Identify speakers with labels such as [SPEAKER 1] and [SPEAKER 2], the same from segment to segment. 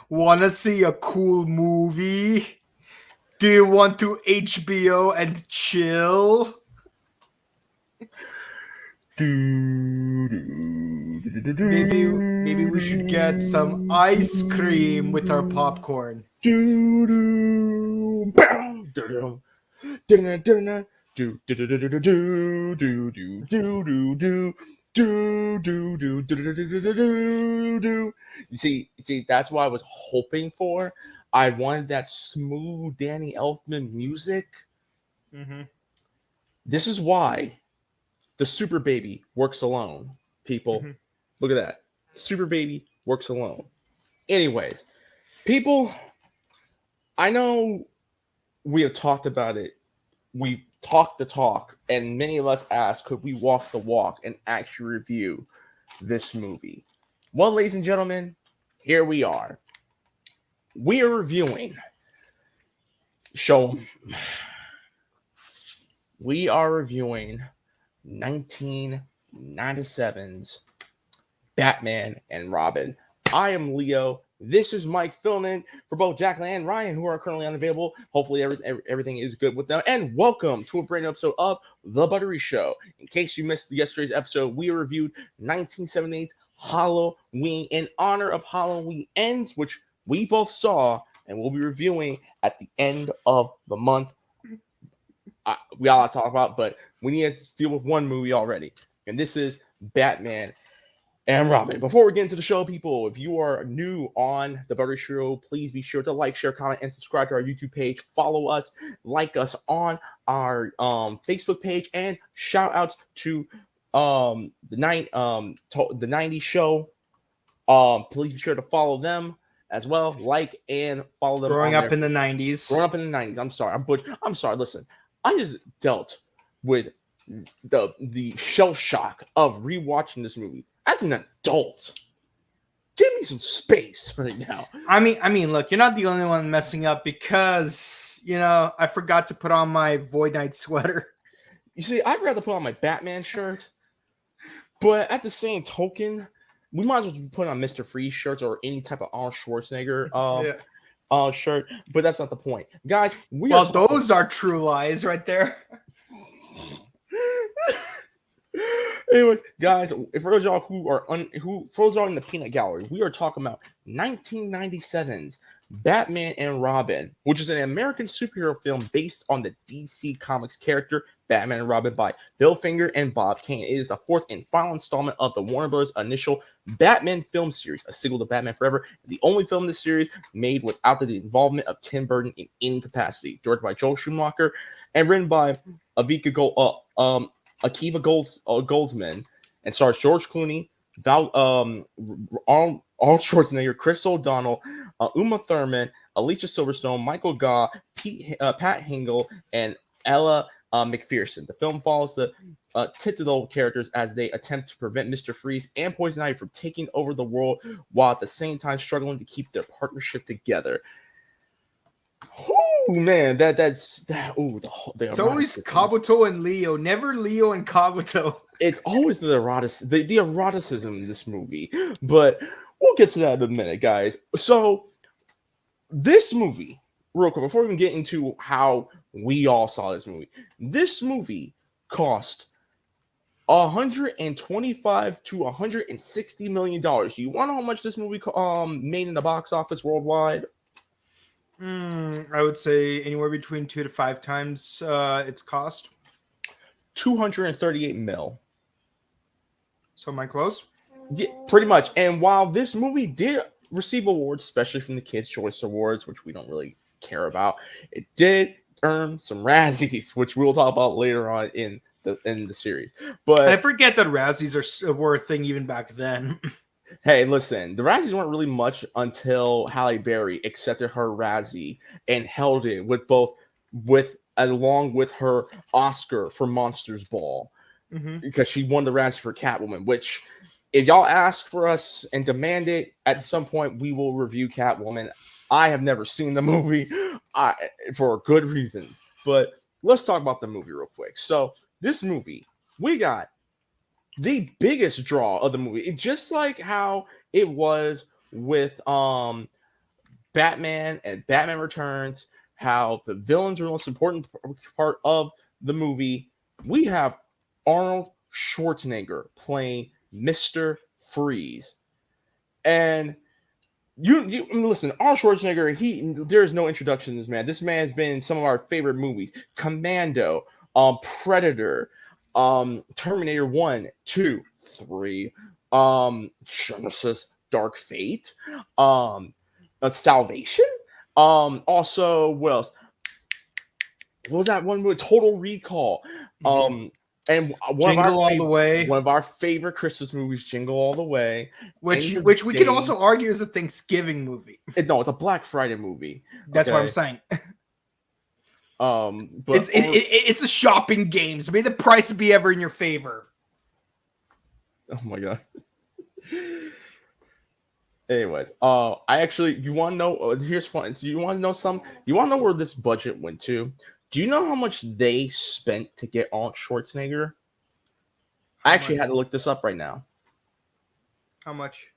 [SPEAKER 1] Wanna see a cool movie? Do you want to HBO and chill? Maybe we should get some ice cream with our popcorn.
[SPEAKER 2] You see, that's what I was hoping for. I wanted that smooth Danny Elfman music.
[SPEAKER 1] Mm-hmm.
[SPEAKER 2] This is why the Super Baby works alone. People,
[SPEAKER 1] Mm-hmm.
[SPEAKER 2] look at that. Super Baby works alone. Anyways, people, I know we have talked about it. We talked the talk, and many of us asked, could we walk the walk and actually review this movie? Well, ladies and gentlemen, here we are. We are reviewing. We are reviewing 1997's Batman and Robin. I am Leo. This is Mike filming for both Jacqueline and Ryan, who are currently unavailable. Hopefully, everything is good with them. And welcome to a brand new episode of The Buttery Show. In case you missed yesterday's episode, we reviewed 1978's Halloween in honor of Halloween Ends, which we both saw and we'll be reviewing at the end of the month. We all have to talk about, but we need to deal with one movie already, and this is Batman and Robin. Before we get into the show, people, if you are new on the Buttery Show, please be sure to like, share, comment, and subscribe to our YouTube page. Follow us, like us on our Facebook page, and shout outs to the 90s show. Please be sure to follow them as well. Like and follow them.
[SPEAKER 1] Growing up in the 90s.
[SPEAKER 2] Growing up in the 90s. I'm sorry. I'm sorry. Listen, I just dealt with the shell shock of rewatching this movie as an adult. Give me some space right now.
[SPEAKER 1] I mean, look, you're not the only one messing up because, I forgot to put on my Void Knight sweater.
[SPEAKER 2] You see, I'd rather put on my Batman shirt, but at the same token, we might as well put on Mr. Freeze shirts or any type of Arnold Schwarzenegger shirt, but that's not the point. Guys,
[SPEAKER 1] those are true lies right there.
[SPEAKER 2] Anyways, guys, for those y'all who are for those y'all in the peanut gallery, we are talking about 1997's Batman and Robin, which is an American superhero film based on the DC Comics character Batman and Robin by Bill Finger and Bob Kane. It is the fourth and final installment of the Warner Bros. Initial Batman film series, a sequel to Batman Forever, the only film in this series made without the involvement of Tim Burton in any capacity. Directed by Joel Schumacher and written by Akiva Goldsman, and stars George Clooney, Arnold Schwarzenegger, Chris O'Donnell, Uma Thurman, Alicia Silverstone, Michael Gough, Pat Hingle, and Ella McPherson. The film follows the titular characters as they attempt to prevent Mr. Freeze and Poison Ivy from taking over the world, while at the same time struggling to keep their partnership together. Oh man, it's
[SPEAKER 1] always Kabuto and Leo, never Leo and Kabuto.
[SPEAKER 2] It's always the eroticism in this movie, but we'll get to that in a minute, guys. So this movie, real quick, before we even get into how we all saw this movie cost $125 to $160 million. Do you want to know how much this movie made in the box office worldwide?
[SPEAKER 1] I would say anywhere between 2 to 5 times its cost.
[SPEAKER 2] 238 mil.
[SPEAKER 1] So am I close?
[SPEAKER 2] Yeah, pretty much. And while this movie did receive awards, especially from the Kids' Choice Awards, which we don't really care about, it did earn some Razzies, which we'll talk about later on in the series. But
[SPEAKER 1] I forget that Razzies were a thing even back then.
[SPEAKER 2] Hey, listen, the Razzies weren't really much until Halle Berry accepted her Razzie and held it along with her Oscar for Monsters Ball, because she won the Razzie for Catwoman, which if y'all ask for us and demand it, at some point we will review Catwoman. I have never seen the movie for good reasons, but let's talk about the movie real quick. So this movie, we got the biggest draw of the movie. It's just like how it was with Batman and Batman Returns, how the villains are the most important part of the movie. We have Arnold Schwarzenegger playing Mr. Freeze. And you listen, Arnold Schwarzenegger, there's no introduction to this man. This man's been in some of our favorite movies. Commando, Predator, Terminator 1, 2, 3, Genesis, Dark Fate, Salvation. Also, what else? What was that one movie? Total Recall. And
[SPEAKER 1] Jingle All the Way.
[SPEAKER 2] One of our favorite Christmas movies, Jingle All the Way.
[SPEAKER 1] Which we can also argue is a Thanksgiving movie.
[SPEAKER 2] No, it's a Black Friday movie.
[SPEAKER 1] That's what I'm saying.
[SPEAKER 2] But
[SPEAKER 1] it's a shopping game, so may the price be ever in your favor.
[SPEAKER 2] Oh my god. Anyways, you want to know? Here's fun. So you want to know You want to know where this budget went to? Do you know how much they spent to get Arnold Schwarzenegger? I actually had to look this up right now.
[SPEAKER 1] How much?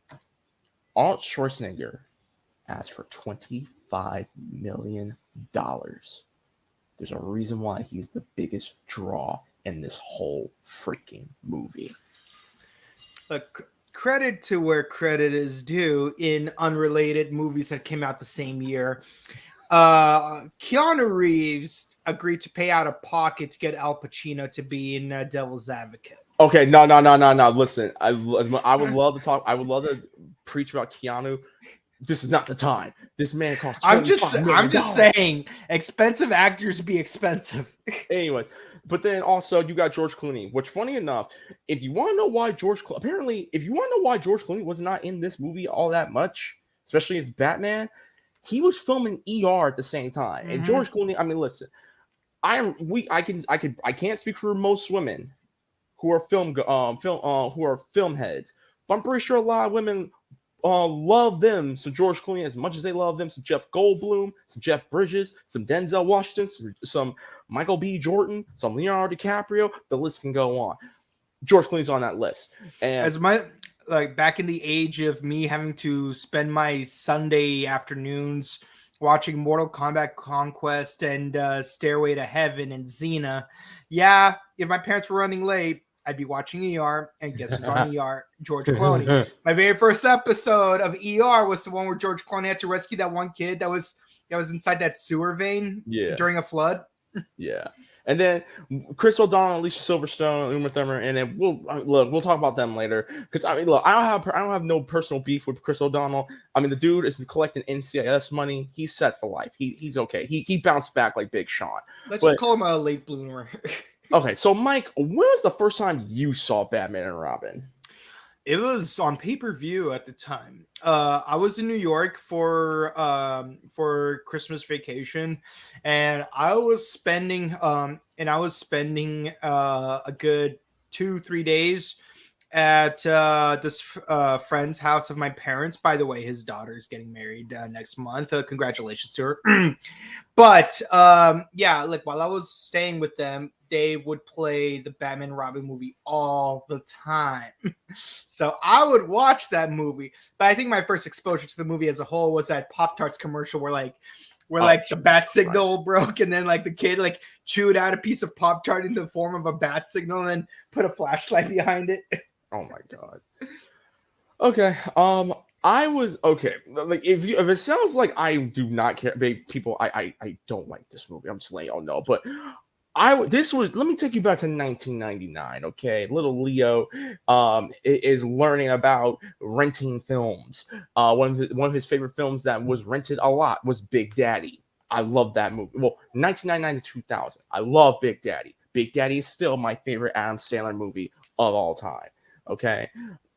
[SPEAKER 2] Arnold Schwarzenegger asked for $25 million. There's a reason why he's the biggest draw in this whole freaking movie.
[SPEAKER 1] Look, credit to where credit is due. In unrelated movies that came out the same year, Keanu Reeves agreed to pay out of pocket to get Al Pacino to be in Devil's Advocate.
[SPEAKER 2] Okay, no. Listen, I would love to talk. I would love to preach about Keanu. This is not the time. This man costs.
[SPEAKER 1] I'm just saying, expensive actors be expensive.
[SPEAKER 2] Anyways, but then also you got George Clooney. Which, funny enough, if you want to know why George Clooney was not in this movie all that much, especially as Batman, he was filming ER at the same time. Mm-hmm. And George Clooney, I mean, listen, I can't speak for most women who are film heads, but I'm pretty sure a lot of women love them some George Clooney as much as they love them some Jeff Goldblum, some Jeff Bridges, some Denzel Washington, some Michael B. Jordan, some Leonardo DiCaprio. The list can go on. George Clooney's on that list. And
[SPEAKER 1] as back in the age of me having to spend my Sunday afternoons watching Mortal Kombat Conquest and Stairway to Heaven and Xena. Yeah, if my parents were running late, I'd be watching ER, and guess who's on ER? George Clooney. My very first episode of ER was the one where George Clooney had to rescue that one kid that was inside that sewer vein during a flood.
[SPEAKER 2] Yeah. And then Chris O'Donnell, Alicia Silverstone, Uma Thurman, and then we'll talk about them later. Because I don't have no personal beef with Chris O'Donnell. I mean, the dude is collecting NCIS money. He's set for life. He's okay. He bounced back like Big Sean.
[SPEAKER 1] Just call him a late bloomer.
[SPEAKER 2] Okay, so Mike, when was the first time you saw Batman and Robin?
[SPEAKER 1] It was on pay-per-view at the time. I was in New York for Christmas vacation, and I was spending a good 2-3 days at this friend's house of my parents. By the way, his daughter's getting married next month. Congratulations to her. But while I was staying with them, they would play the Batman Robin movie all the time. So I would watch that movie. But I think my first exposure to the movie as a whole was that Pop-Tarts commercial where the bat signal broke, and then the kid chewed out a piece of Pop-Tart into the form of a bat signal and then put a flashlight behind it.
[SPEAKER 2] Oh my god. Okay. I was okay. If it sounds like I do not care, people, I don't like this movie. I'm just letting y'all know. But let me take you back to 1999. Okay, little Leo is learning about renting films. One of his favorite films that was rented a lot was Big Daddy. I love that movie. Well, 1999 to 2000. I love Big Daddy. Big Daddy is still my favorite Adam Sandler movie of all time. Okay.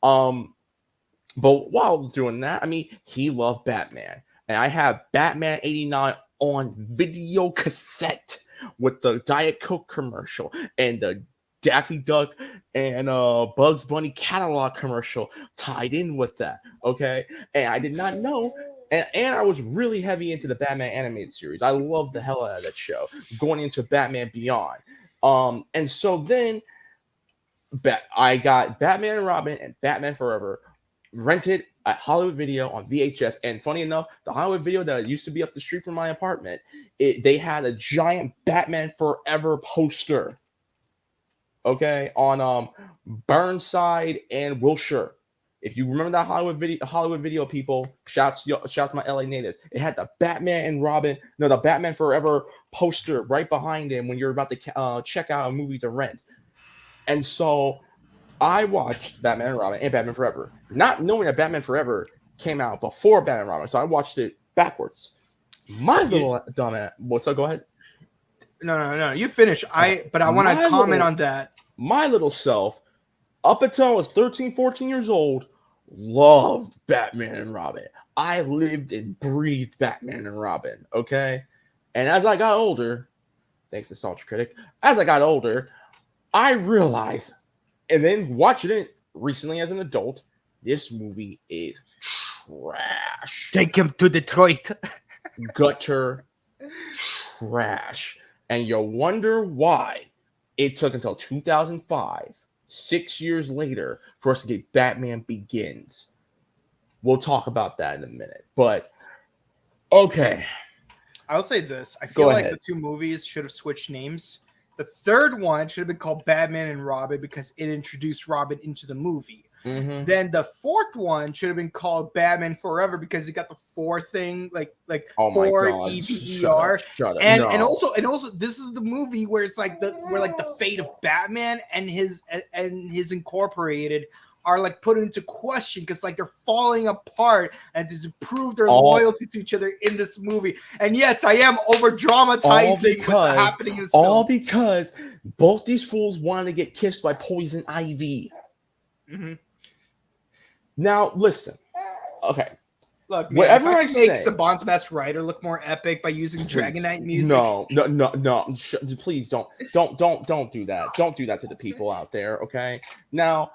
[SPEAKER 2] But while doing that, I mean, he loved Batman. And I have Batman 89 on video cassette with the Diet Coke commercial and the Daffy Duck and Bugs Bunny catalog commercial tied in with that. Okay. And I did not know. And I was really heavy into the Batman animated series. I loved the hell out of that show, going into Batman Beyond. And so then I got Batman and Robin and Batman Forever rented at Hollywood Video on VHS. And funny enough, the Hollywood Video that used to be up the street from my apartment, they had a giant Batman Forever poster. Okay, on Burnside and Wilshire. If you remember that Hollywood Video people, shouts my LA natives. It had the the Batman Forever poster right behind him when you're about to check out a movie to rent. And so I watched Batman and Robin and Batman Forever, not knowing that Batman Forever came out before Batman and Robin. So I watched it backwards. My little dumbass. What's up? Go ahead.
[SPEAKER 1] No. You finish. But I want to comment on that.
[SPEAKER 2] My little self, up until I was 13, 14 years old, loved Batman and Robin. I lived and breathed Batman and Robin, okay? And as I got older, thanks to Nostalgia Critic, as I got older, I realized, and then watching it recently as an adult, this movie is trash.
[SPEAKER 1] Take him to Detroit.
[SPEAKER 2] Gutter trash. And you wonder why it took until 2005, 6 years later, for us to get Batman Begins. We'll talk about that in a minute. But, okay.
[SPEAKER 1] I'll say this. I feel like the two movies should have switched names. The third one should have been called Batman and Robin because it introduced Robin into the movie. Mm-hmm. Then the fourth one should have been called Batman Forever because you got the four thing, like four EVER.
[SPEAKER 2] Shut up.
[SPEAKER 1] And also this is the movie where it's like the fate of Batman and his incorporated are like put into question because like they're falling apart and to prove their loyalty to each other in this movie. And yes, I am over dramatizing what's happening in this film.
[SPEAKER 2] All because both these fools wanted to get kissed by Poison Ivy. Mm-hmm. Now listen, okay.
[SPEAKER 1] Look, man, whatever I say, makes the Bond's Best Writer look more epic by using Dragon Knight music.
[SPEAKER 2] No. Please don't do that. Don't do that to the people out there. Okay. Now,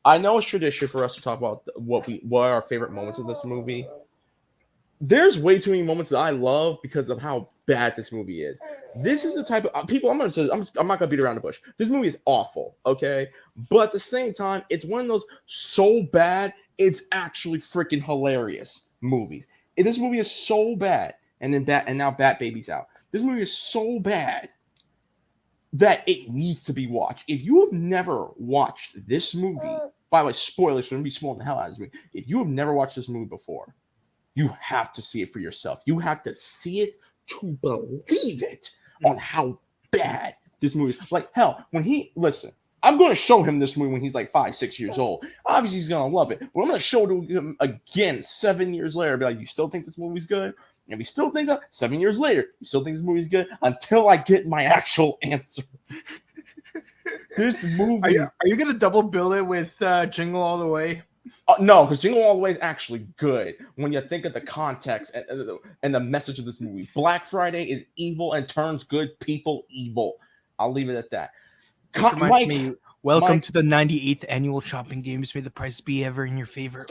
[SPEAKER 2] I know it's tradition for us to talk about what are our favorite moments of this movie. There's way too many moments that I love because of how bad this movie is. This is the type of people I'm not gonna beat around the bush. This movie is awful, okay? But at the same time, it's one of those so bad it's actually freaking hilarious movies. This movie is so bad, and now Bat Baby's out. This movie is so bad that it needs to be watched. If you have never watched this movie, by the way, spoilers, we're gonna be spoiling the hell out of this movie. If you have never watched this movie before, you have to see it for yourself. You have to see it to believe it on how bad this movie is. Like, hell, I'm going to show him this movie when he's like 5, 6 years old. Obviously, he's going to love it. But I'm going to show it to him again 7 years later. Be like, you still think this movie's good? And he still thinks that 7 years later, you still think this movie's good? Until I get my actual answer. This movie.
[SPEAKER 1] Are you going to double bill it with Jingle All the Way?
[SPEAKER 2] No, because Jingle All the Way is actually good when you think of the context and the message of this movie. Black Friday is evil and turns good people evil. I'll leave it at that.
[SPEAKER 1] Welcome to the 98th annual shopping games. May the price be ever in your favor.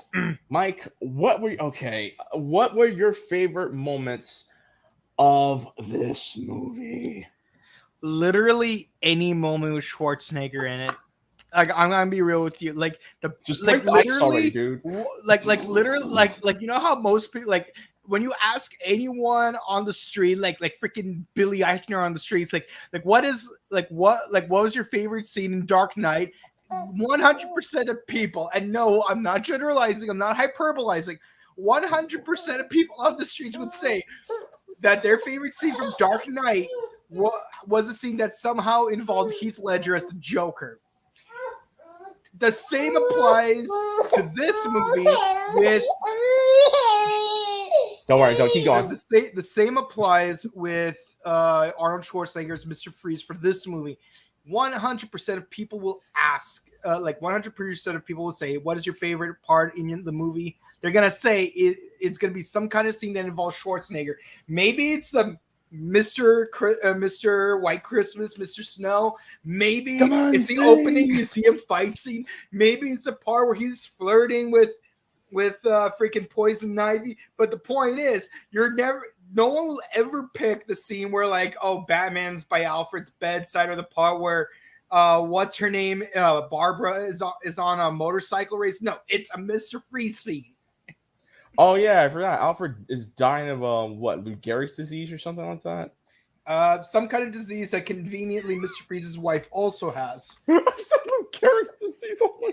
[SPEAKER 2] Mike, what were your favorite moments of this movie?
[SPEAKER 1] Literally any moment with Schwarzenegger in it. Like, I'm gonna be real with you. Like literally,
[SPEAKER 2] already, dude.
[SPEAKER 1] Like literally, you know how most people like when you ask anyone on the street, like freaking Billy Eichner on the streets, like what was your favorite scene in Dark Knight? 100% of people, and no, I'm not generalizing, I'm not hyperbolizing. 100% of people on the streets would say that their favorite scene from Dark Knight was a scene that somehow involved Heath Ledger as the Joker. The same applies to this movie with.
[SPEAKER 2] Don't worry, don't keep going.
[SPEAKER 1] The same applies with Arnold Schwarzenegger's Mr. Freeze for this movie. 100% of people will ask, 100% of people will say, "What is your favorite part in the movie?" They're gonna say it's gonna be some kind of scene that involves Schwarzenegger. Maybe it's Mr. White Christmas, Mr. Snow. Maybe it's the opening museum fight scene. Maybe it's the part where he's flirting with freaking Poison Ivy. But the point is, no one will ever pick the scene where like, oh, Batman's by Alfred's bedside, or the part where what's her name? Barbara is on a motorcycle race. No, it's a Mr. Freeze scene.
[SPEAKER 2] Oh yeah, I forgot. Alfred is dying of what, Lou Gehrig's disease or something like that.
[SPEAKER 1] Some kind of disease that conveniently Mr. Freeze's wife also has.
[SPEAKER 2] I said Lou Gehrig's disease. Oh my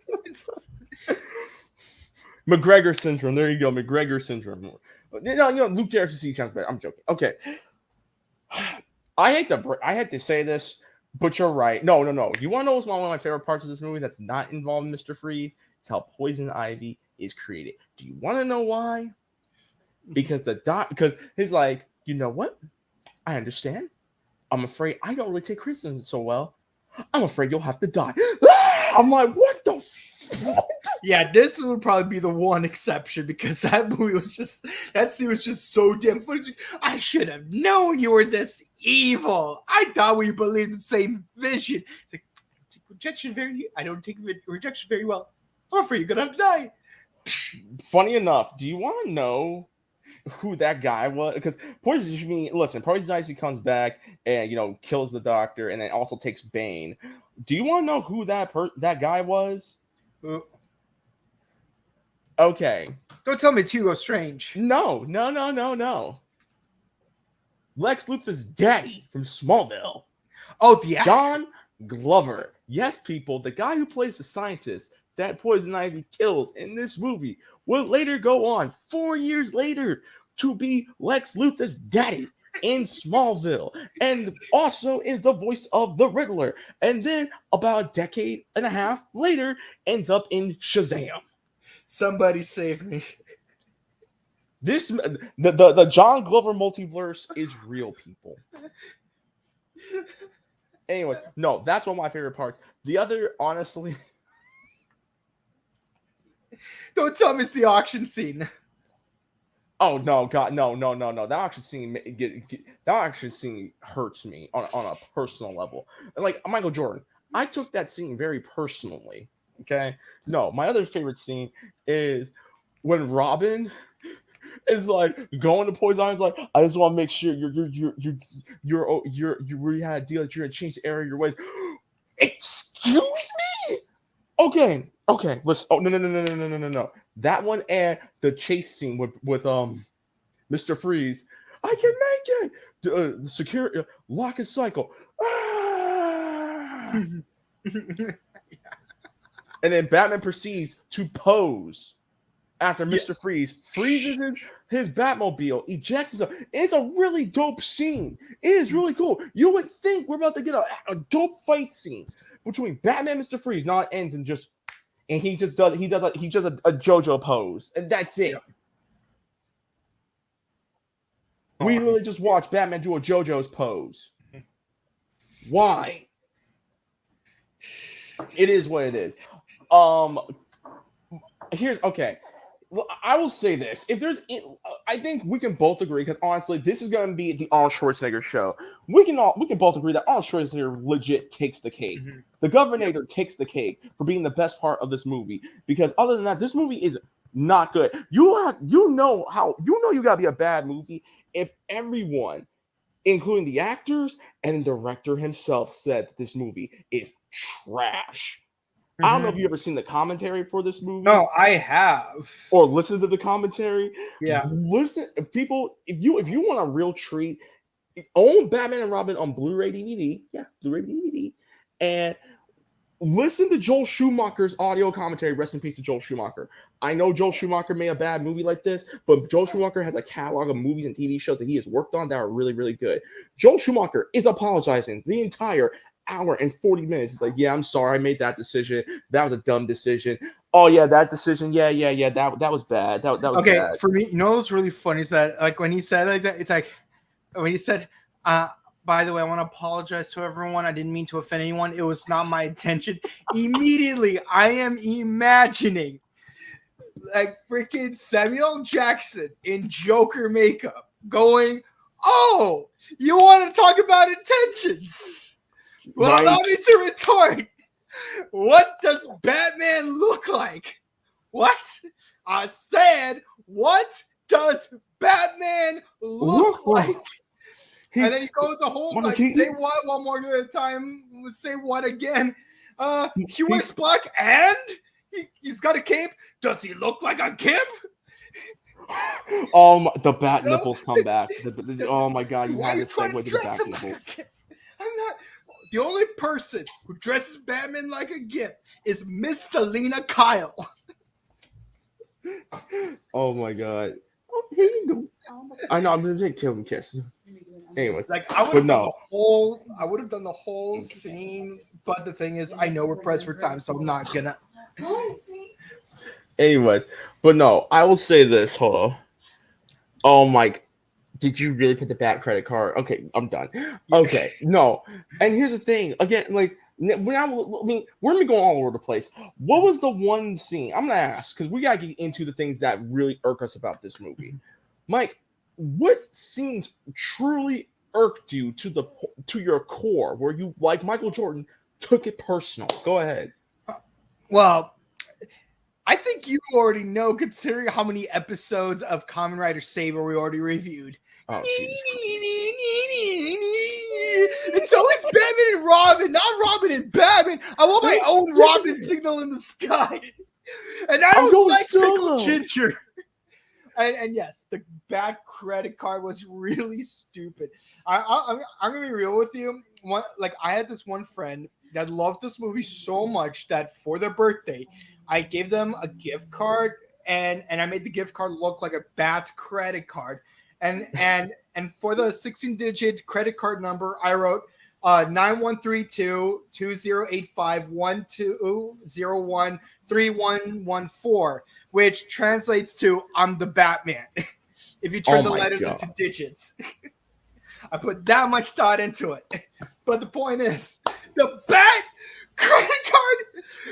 [SPEAKER 2] goodness. McGregor syndrome. There you go, McGregor syndrome. No, Lou Gehrig's disease sounds bad. I'm joking. Okay. I hate to say this, but you're right. No. You want to know what's one of my favorite parts of this movie that's not involving Mr. Freeze? It's how Poison Ivy is created. Do you want to know why? Because because he's like, you know what? I understand. I'm afraid I don't really take criticism so well. I'm afraid you'll have to die. I'm like, what the fuck?
[SPEAKER 1] Yeah, this would probably be the one exception because that scene was just so damn funny. I should have known you were this evil. I thought we believed the same vision. It's like, I don't take rejection very well. I'm afraid you're gonna have to die.
[SPEAKER 2] Funny enough, do you want to know who that guy was? Because Poison Ivy comes back and kills the doctor and then also takes Bane. Do you want to know who that guy was? Okay.
[SPEAKER 1] Don't tell me it's Hugo Strange.
[SPEAKER 2] No. Lex Luthor's daddy from Smallville.
[SPEAKER 1] Oh, yeah.
[SPEAKER 2] John Glover. Yes, people, the guy who plays the scientist that Poison Ivy kills in this movie will later go on 4 years later to be Lex Luthor's daddy in Smallville, and also is the voice of the Riddler, and then about a decade and a half later ends up in Shazam.
[SPEAKER 1] Somebody save me.
[SPEAKER 2] The John Glover multiverse is real, people. Anyway, no, that's one of my favorite parts. The other, honestly,
[SPEAKER 1] don't tell me it's the auction scene.
[SPEAKER 2] Oh no, God, no! That action scene hurts me on a personal level. Like Michael Jordan, I took that scene very personally. Okay, no, my other favorite scene is when Robin is like going to Poison Ivy's like, I just want to make sure you really had a deal that you're gonna change the area of your ways. Excuse me? Okay. Let's. Oh no. That one and the chase scene with Mr. Freeze. I can make it. Secure lock and cycle. Ah! And then Batman proceeds to pose after Mr. Freeze freezes his Batmobile, ejects himself. It's a really dope scene. It is really cool. You would think we're about to get a dope fight scene between Batman and Mr. Freeze. Now it ends in just. And he does a JoJo pose, and that's it. Yeah. We really just watched Batman do a JoJo's pose. Why? It is what it is. Okay. Well, I will say this: I think we can both agree, because honestly, this is going to be the Arnold Schwarzenegger show. We can both agree that Arnold Schwarzenegger legit takes the cake. Mm-hmm. The Governator takes the cake for being the best part of this movie, because other than that, this movie is not good. You gotta be a bad movie if everyone, including the actors and the director himself, said that this movie is trash. Mm-hmm. I don't know if you've ever seen the commentary for this movie.
[SPEAKER 1] No, I have.
[SPEAKER 2] Or listened to the commentary.
[SPEAKER 1] Yeah.
[SPEAKER 2] Listen, people, if you want a real treat, own Batman and Robin on Blu-ray DVD. Yeah, Blu-ray DVD. And listen to Joel Schumacher's audio commentary. Rest in peace to Joel Schumacher. I know Joel Schumacher made a bad movie like this, but Joel Schumacher has a catalog of movies and TV shows that he has worked on that are really, really good. Joel Schumacher is apologizing the entire hour and 40 minutes. It's like, yeah, I'm sorry, I made that decision. That was a dumb decision. Oh yeah, that decision. Yeah. That was bad. That was
[SPEAKER 1] okay.
[SPEAKER 2] Bad.
[SPEAKER 1] For me, what's really funny is that like when he said like that, it's like when he said, by the way, I want to apologize to everyone. I didn't mean to offend anyone. It was not my intention. Immediately, I am imagining like freaking Samuel Jackson in Joker makeup going, "Oh, you want to talk about intentions? Well,
[SPEAKER 2] right.
[SPEAKER 1] Allow me to retort. What does Batman look like? What? I said, what does Batman look like?" And then you go with the whole
[SPEAKER 2] Michael
[SPEAKER 1] like
[SPEAKER 2] Keaton?
[SPEAKER 1] say what one more time, say what again. He wears black and he's got a cape. Does he look like a gimp?
[SPEAKER 2] The bat nipples come back. Oh my god, you had to segue to the bat nipples.
[SPEAKER 1] I'm not. The only person who dresses Batman like a gimp is Miss Selena Kyle.
[SPEAKER 2] Oh my god. Oh, here you go. I know I'm gonna say kill and kiss. Anyways,
[SPEAKER 1] like I would have done the whole scene, but the thing is, I know we're pressed for time, so I'm not gonna.
[SPEAKER 2] Anyways, but no, I will say this. Hold on. Oh my. Did you really put the bat credit card? Okay, I'm done. Okay, no. And here's the thing. Again, like we're gonna go all over the place. What was the one scene? I'm gonna ask because we gotta get into the things that really irk us about this movie. Mike, what scenes truly irked you to your core, where you, like Michael Jordan, took it personal? Go ahead.
[SPEAKER 1] Well, I think you already know, considering how many episodes of Kamen Rider Saber we already reviewed.
[SPEAKER 2] Oh,
[SPEAKER 1] it's always Batman and Robin, not Robin and Batman. I want my own Robin signal in the sky. And I don't like Pickle Ginger. And yes, the bad credit card was really stupid. I'm gonna be real with you. I had this one friend that loved this movie so much that for their birthday, I gave them a gift card, and I made the gift card look like a Bat credit card. And for the 16-digit credit card number, I wrote 9132-2085-1201-3114, which translates to "I'm the Batman." If you turn the letters into digits. I put that much thought into it. But the point is, the Bat credit card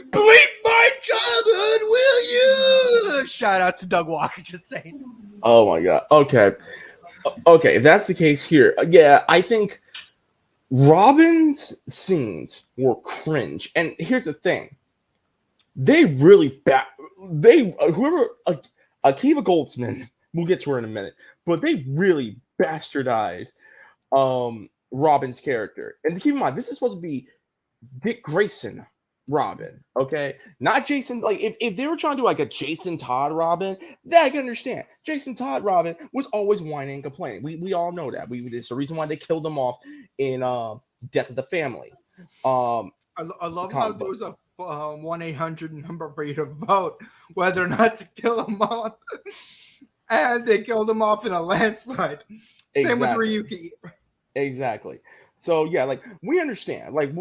[SPEAKER 1] bleep my childhood, will you? Shout out to Doug Walker, just saying.
[SPEAKER 2] Oh my god. Okay, if that's the case here, yeah, I think Robin's scenes were cringe. And here's the thing. They really whoever Akiva Goldsman, we'll get to her in a minute, but they really bastardized Robin's character. And keep in mind, this is supposed to be Dick Grayson Robin, okay? Not Jason. Like, if they were trying to do like a Jason Todd Robin, that I can understand. Jason Todd Robin was always whining and complaining. We all know that. It's the reason why they killed him off in Death of the Family.
[SPEAKER 1] I love how there was a 1-800 number for you to vote whether or not to kill him off. And they killed him off in a landslide. Same with Ryuki.
[SPEAKER 2] Exactly. So yeah, like we understand, but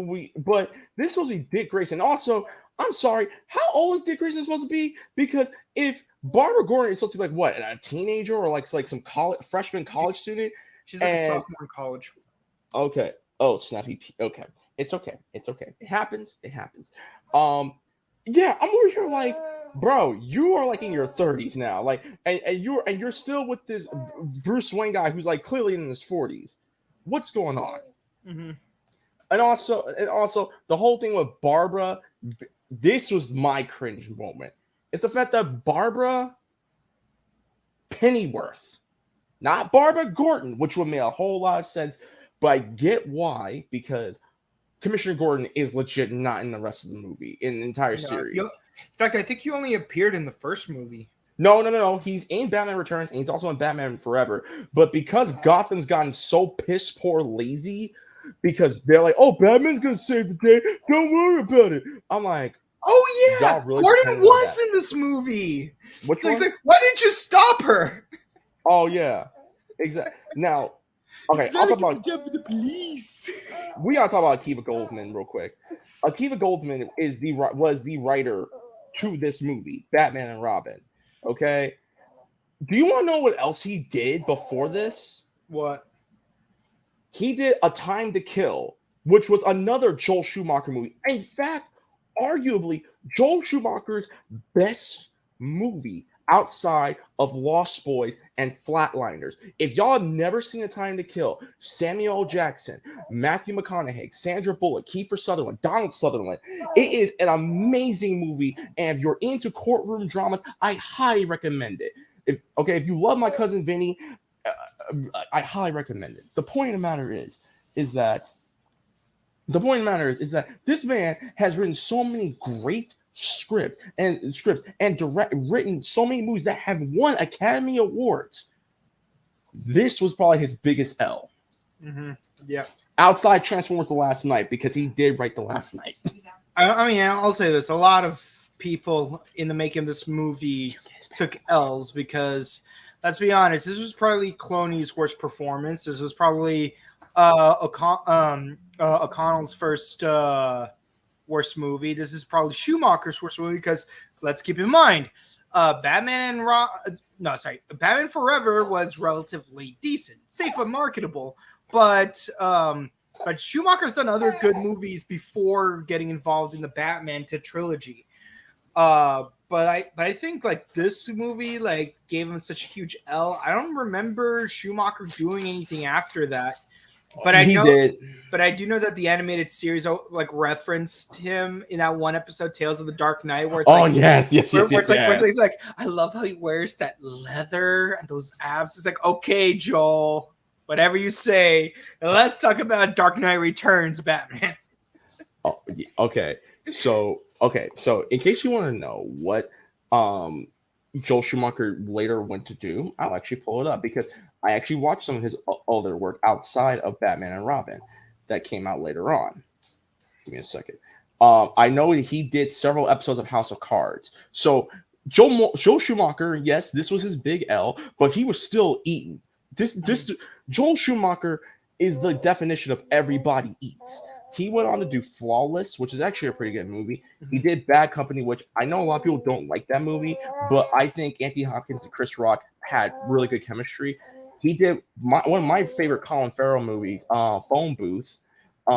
[SPEAKER 2] this is supposed to be Dick Grayson. Also, I'm sorry, how old is Dick Grayson supposed to be? Because if Barbara Gordon is supposed to be like what, a teenager or like some freshman college student,
[SPEAKER 1] she's like a sophomore in college.
[SPEAKER 2] Okay. Oh, snappy. Okay, it's okay. It happens. Yeah, I'm over here like, bro, you are like in your 30s now, like, and you're still with this Bruce Wayne guy who's like clearly in his 40s. What's going on?
[SPEAKER 1] Mm-hmm.
[SPEAKER 2] And also the whole thing with Barbara, this was my cringe moment. It's the fact that Barbara Pennyworth, not Barbara Gordon, which would make a whole lot of sense, but I get why, because Commissioner Gordon is legit not in the rest of the movie, in the entire series.
[SPEAKER 1] In fact, I think he only appeared in the first movie.
[SPEAKER 2] No. He's in Batman Returns, and he's also in Batman Forever. But because Gotham's gotten so piss poor lazy, because they're like, oh, Batman's gonna save the day, don't worry about it. I'm like,
[SPEAKER 1] oh yeah, really Gordon was in this movie.
[SPEAKER 2] What's
[SPEAKER 1] like, why didn't you stop her?
[SPEAKER 2] Oh yeah, exactly. Now, okay, I'll talk about
[SPEAKER 1] the police.
[SPEAKER 2] We gotta talk about Akiva Goldsman real quick. Akiva Goldsman was the writer to this movie, Batman and Robin. Okay, do you want to know what else he did before this?
[SPEAKER 1] What?
[SPEAKER 2] He did A Time to Kill, which was another Joel Schumacher movie. In fact, arguably Joel Schumacher's best movie outside of Lost Boys and Flatliners. If y'all have never seen A Time to Kill, Samuel L. Jackson, Matthew McConaughey, Sandra Bullock, Kiefer Sutherland, Donald Sutherland, it is an amazing movie. And if you're into courtroom dramas, I highly recommend it. If you love My Cousin Vinny, I highly recommend it. The point of the matter is that this man has written so many great scripts and written so many movies that have won Academy Awards. This was probably his biggest L.
[SPEAKER 1] Mm-hmm. Yeah.
[SPEAKER 2] Outside Transformers: The Last Night, because he did write The Last Night.
[SPEAKER 1] I mean, I'll say this: a lot of people in the making of this movie took L's because, let's be honest, this was probably Clooney's worst performance. This was probably O'Connell's first worst movie. This is probably Schumacher's worst movie because let's keep in mind, Batman Forever was relatively decent, safe but marketable. But Schumacher's done other good movies before getting involved in the Batman trilogy. But I think like this movie like gave him such a huge L. I don't remember Schumacher doing anything after that. But I do know that the animated series like referenced him in that one episode, Tales of the Dark Knight, where it's
[SPEAKER 2] yes.
[SPEAKER 1] Where it's like, I love how he wears that leather and those abs. It's like, okay, Joel, whatever you say. Now let's talk about Dark Knight Returns, Batman.
[SPEAKER 2] Okay. So in case you want to know what Joel Schumacher later went to do, I'll actually pull it up because I actually watched some of his other work outside of Batman and Robin that came out later on. Give me a second. I know he did several episodes of House of Cards. So Joel Schumacher, yes, this was his big L, but he was still eating. Joel Schumacher is the definition of everybody eats. He went on to do Flawless, which is actually a pretty good movie. He did Bad Company, which I know a lot of people don't like that movie, but I think Anthony Hopkins and Chris Rock had really good chemistry. He did one of my favorite Colin Farrell movies, Phone Booth.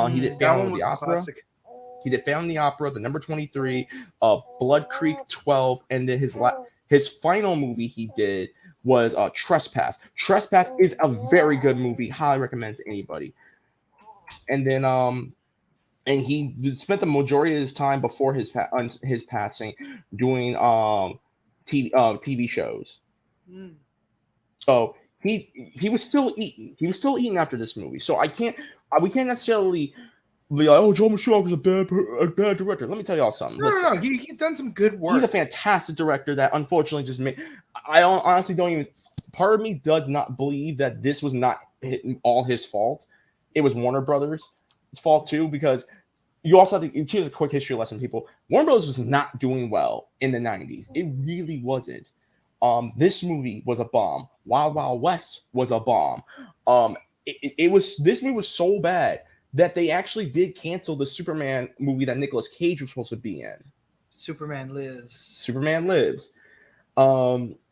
[SPEAKER 2] He did Phantom of the Opera. He did Phantom of the Opera, The Number 23, Blood Creek 12, and then his final movie he did was Trespass. Trespass is a very good movie. Highly recommend to anybody. And then and he spent the majority of his time before his passing doing TV shows. So he was still eating. He was still eating after this movie. So we can't necessarily be like, oh, Joel Schumacher's a bad director. Let me tell y'all something.
[SPEAKER 1] No. He's done some good work.
[SPEAKER 2] He's a fantastic director that unfortunately just made. I honestly don't even. Part of me does not believe that this was not all his fault. It was Warner Brothers' fault too, because you also have to. Here's a quick history lesson, people. Warner Brothers was not doing well in the 90s. It really wasn't. This movie was a bomb. Wild Wild West was a bomb. This movie was so bad that they actually did cancel the Superman movie that Nicolas Cage was supposed to be in.
[SPEAKER 1] Superman Lives.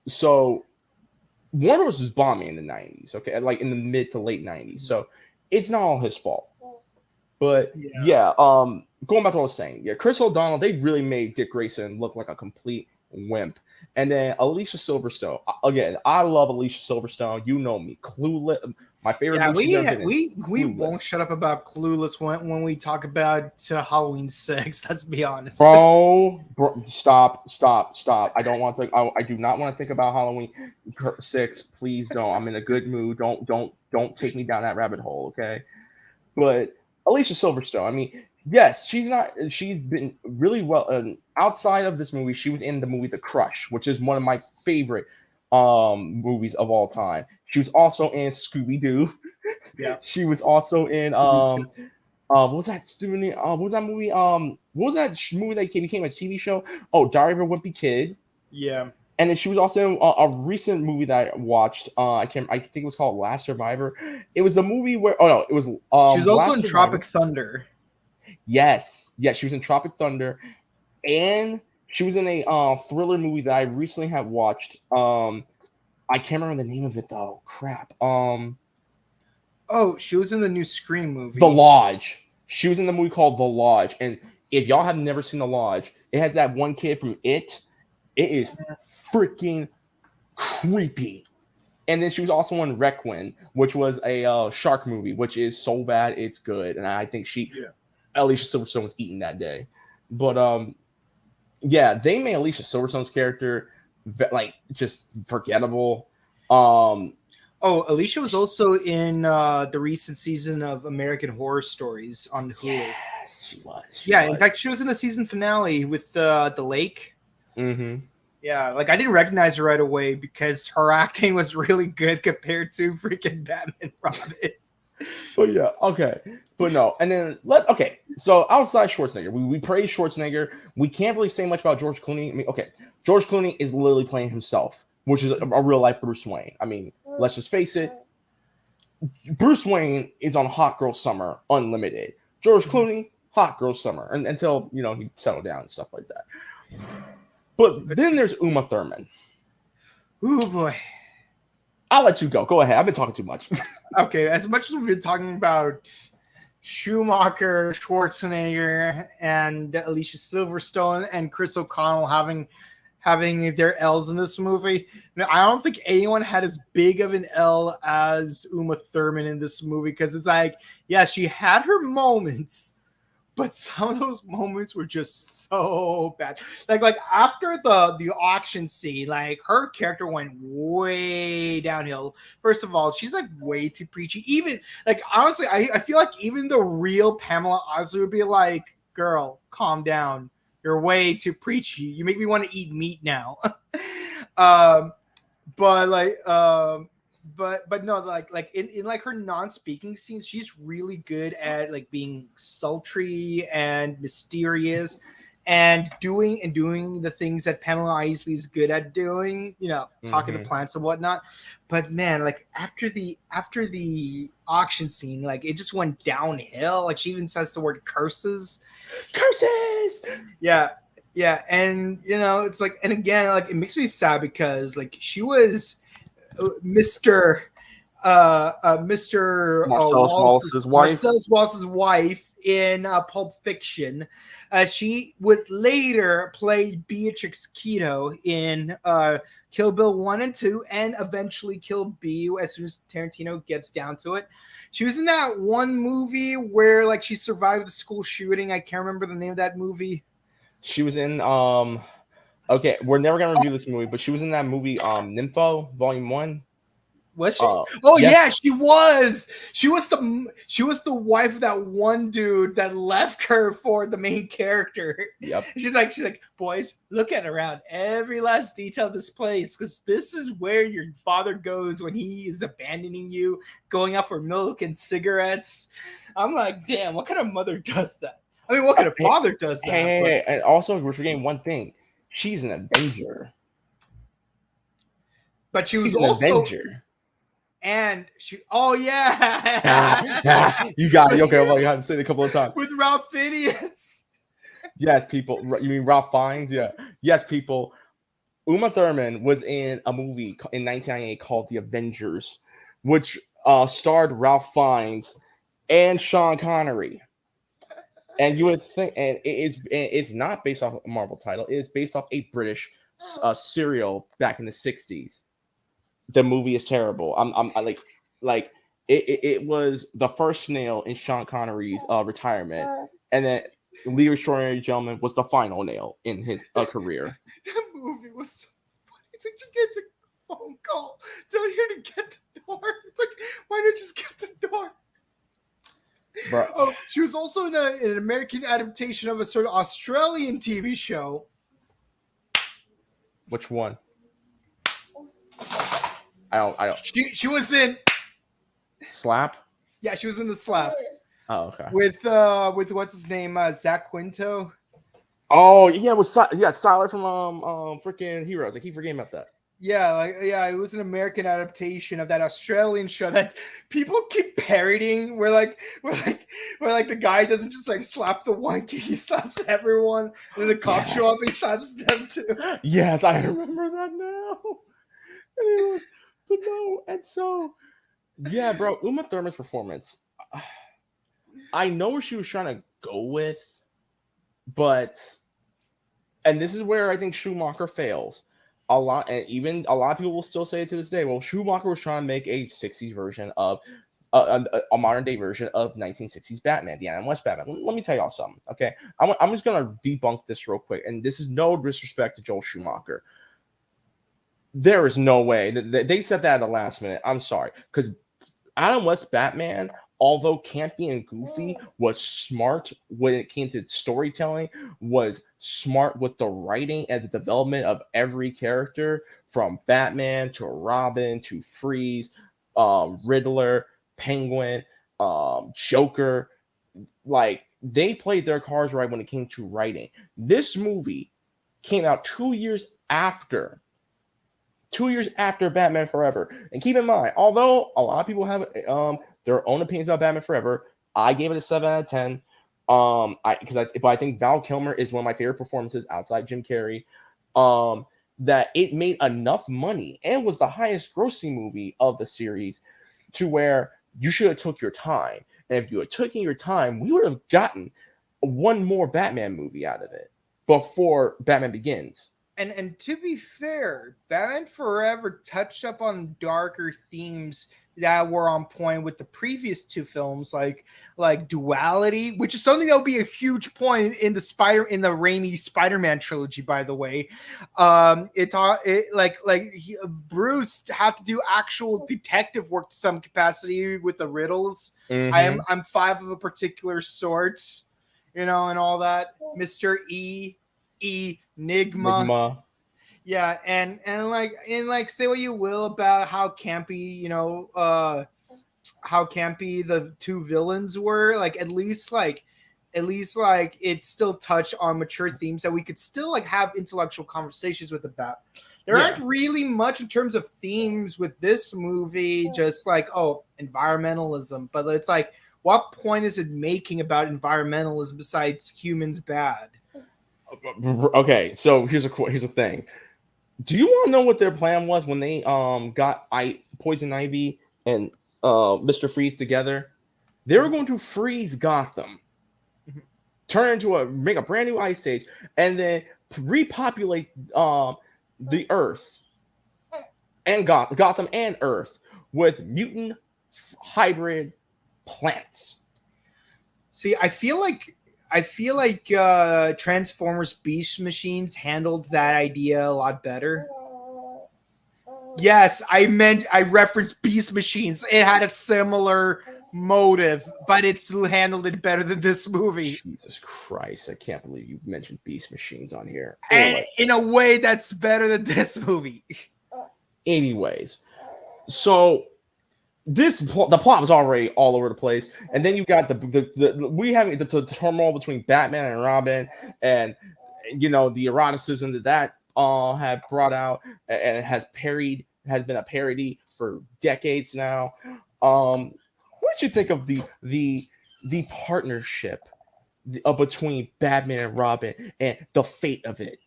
[SPEAKER 2] So Warner Bros. Was bombing in the 90s, okay? Like in the mid to late 90s. So it's not all his fault. But yeah, going back to what I was saying. Yeah, Chris O'Donnell, they really made Dick Grayson look like a complete wimp. And then Alicia Silverstone. Again, I love Alicia Silverstone. You know me. Clueless. My favorite movie.
[SPEAKER 1] Yeah, we won't shut up about Clueless when we talk about Halloween 6. Let's be honest.
[SPEAKER 2] Bro, stop. I don't want to. I do not want to think about Halloween 6. Please don't. I'm in a good mood. Don't take me down that rabbit hole, okay? But Alicia Silverstone. I mean, yes, she's been really well. Outside of this movie, she was in the movie The Crush, which is one of my favorite movies of all time. She was also in Scooby-Doo.
[SPEAKER 1] Yeah.
[SPEAKER 2] She was also in what was that movie? What was that movie that became a TV show? Oh, Diary of a Wimpy Kid.
[SPEAKER 1] Yeah.
[SPEAKER 2] And then she was also in a recent movie that I watched. I think it was called Last Survivor. It was a movie where it was. She
[SPEAKER 1] was also in Tropic Thunder.
[SPEAKER 2] Yes, she was in Tropic Thunder, and she was in a thriller movie that I recently have watched. I can't remember the name of it though. Crap.
[SPEAKER 1] She was in the new Scream movie.
[SPEAKER 2] The Lodge. She was in the movie called The Lodge, and if y'all have never seen The Lodge, it has that one kid from It. It is freaking creepy. And then she was also in Requiem, which was a shark movie, which is so bad it's good, and I think Alicia Silverstone was eating that day. But they made Alicia Silverstone's character like just forgettable.
[SPEAKER 1] Oh, Alicia was also in the recent season of American Horror Stories on Hulu.
[SPEAKER 2] Yes, she was.
[SPEAKER 1] Yeah, in fact, she was in the season finale with the lake.
[SPEAKER 2] Mm-hmm.
[SPEAKER 1] Yeah, like I didn't recognize her right away because her acting was really good compared to freaking Batman Robin.
[SPEAKER 2] But yeah, okay. But no, and then so outside Schwarzenegger, we praise Schwarzenegger. We can't really say much about George Clooney. I mean, okay, George Clooney is literally playing himself, which is a real life Bruce Wayne. I mean, let's just face it. Bruce Wayne is on Hot Girl Summer Unlimited. George Clooney, Hot Girl Summer, and until he settled down and stuff like that. But then there's Uma Thurman.
[SPEAKER 1] Oh boy.
[SPEAKER 2] I'll let you go. Go ahead. I've been talking too much.
[SPEAKER 1] Okay, as much as we've been talking about Schumacher, Schwarzenegger, and Alicia Silverstone and Chris O'Connell having their L's in this movie, I don't think anyone had as big of an L as Uma Thurman in this movie, because it's like, yeah, she had her moments, but some of those moments were just so bad. Like after the auction scene, like her character went way downhill. First of all, she's like way too preachy. Even like honestly, I feel like even the real Pamela Osley would be like, "Girl, calm down. You're way too preachy. You make me want to eat meat now." But like but no, like in like her non-speaking scenes, she's really good at like being sultry and mysterious and doing the things that Pamela Isley's good at doing, talking to plants and whatnot. But man, like after the auction scene, like it just went downhill. Like she even says the word curses. Yeah, and it's like, and again, like it makes me sad because like she was Mr.
[SPEAKER 2] Marcellus
[SPEAKER 1] Wallace's wife in Pulp Fiction. She would later play Beatrix Kiddo in Kill Bill 1 and 2, and eventually Kill Bill as soon as Tarantino gets down to it. She was in that one movie where like she survived a school shooting. I can't remember the name of that movie.
[SPEAKER 2] She was in okay, we're never gonna review this movie, but she was in that movie Nympho Volume 1.
[SPEAKER 1] Was she?
[SPEAKER 2] Yes.
[SPEAKER 1] Yeah, she was. She was the wife of that one dude that left her for the main character.
[SPEAKER 2] Yep.
[SPEAKER 1] She's like, boys, look at around every last detail of this place, because this is where your father goes when he is abandoning you, going out for milk and cigarettes. I'm like, damn, what kind of mother does that? I mean, what kind of father does that?
[SPEAKER 2] Hey, and also we're forgetting one thing. She's an Avenger.
[SPEAKER 1] But she's
[SPEAKER 2] also an Avenger.
[SPEAKER 1] And she, oh yeah,
[SPEAKER 2] you got it. Okay, well, you had to say it a couple of times
[SPEAKER 1] with Ralph Fiennes.
[SPEAKER 2] Yes, people. You mean Ralph Fiennes? Yeah. Yes, people. Uma Thurman was in a movie in 1998 called The Avengers, which starred Ralph Fiennes and Sean Connery. And you would think, and it's not based off a Marvel title. It is based off a British serial back in the 60s. The movie is terrible. I like it was the first nail in Sean Connery's retirement, and then Lear Extraordinary Gentleman was the final nail in his career.
[SPEAKER 1] That movie was so funny. It's like she gets a phone call, tell you to get the door. It's like, why not just get the door?
[SPEAKER 2] Bro.
[SPEAKER 1] Oh, she was also in an American adaptation of a sort of Australian TV show.
[SPEAKER 2] Which one? I don't.
[SPEAKER 1] She was in
[SPEAKER 2] Slap.
[SPEAKER 1] Yeah, she was in the Slap.
[SPEAKER 2] Oh, okay.
[SPEAKER 1] With what's his name, Zach Quinto.
[SPEAKER 2] Oh yeah, it was Siler from freaking Heroes. I keep forgetting about that.
[SPEAKER 1] Yeah, it was an American adaptation of that Australian show that people keep parodying. Where the guy doesn't just like slap the one kid, he slaps everyone. When the cops show up, he slaps them too.
[SPEAKER 2] Yes, I remember that now. Anyway, but no, and so yeah, bro, Uma Thurman's performance. I know where she was trying to go with, but and this is where I think Schumacher fails. A lot of people will still say it to this day. Well, Schumacher was trying to make a 60s version of a modern day version of 1960s Batman, the Adam West Batman. Let me tell y'all something, okay? I'm just gonna debunk this real quick, and this is no disrespect to Joel Schumacher. There is no way. They said that at the last minute. I'm sorry. Because Adam West Batman, although campy and goofy, was smart when it came to storytelling, was smart with the writing and the development of every character, from Batman to Robin to Freeze, Riddler, Penguin, Joker. Like, they played their cards right when it came to writing. This movie came out 2 years after Batman Forever. And keep in mind, although a lot of people have their own opinions about Batman Forever, I gave it a 7 out of 10. But I think Val Kilmer is one of my favorite performances outside Jim Carrey. That it made enough money and was the highest grossing movie of the series to where you should have took your time. And if you had taken your time, we would have gotten one more Batman movie out of it before Batman Begins.
[SPEAKER 1] And to be fair, Batman Forever touched up on darker themes that were on point with the previous two films, like duality, which is something that will be a huge point in the Raimi Spider-Man trilogy. By the way, Bruce had to do actual detective work to some capacity with the riddles.
[SPEAKER 2] Mm-hmm.
[SPEAKER 1] I'm five of a particular sort, and all that. Mr. Enigma. Yeah, and say what you will about how campy, how campy the two villains were, at least it still touched on mature themes that we could still have intellectual conversations with about. There aren't really much in terms of themes with this movie, just environmentalism, but it's what point is it making about environmentalism besides humans bad?
[SPEAKER 2] Okay, so here's a thing. Do you want to know what their plan was when they got Poison Ivy and Mr. Freeze together? They were going to freeze Gotham, make a brand new ice age, and then repopulate the Earth and Gotham and Earth with mutant hybrid plants.
[SPEAKER 1] See, I feel like Transformers Beast Machines handled that idea a lot better. Yes, I referenced Beast Machines. It had a similar motive, but it still handled it better than this movie.
[SPEAKER 2] Jesus Christ, I can't believe you mentioned Beast Machines on here.
[SPEAKER 1] And in a way that's better than this movie.
[SPEAKER 2] Anyways, so the plot was already all over the place, and then you got the turmoil between Batman and Robin, and the eroticism that had brought out, and it has been a parody for decades now. What did you think of the partnership between Batman and Robin and the fate of it?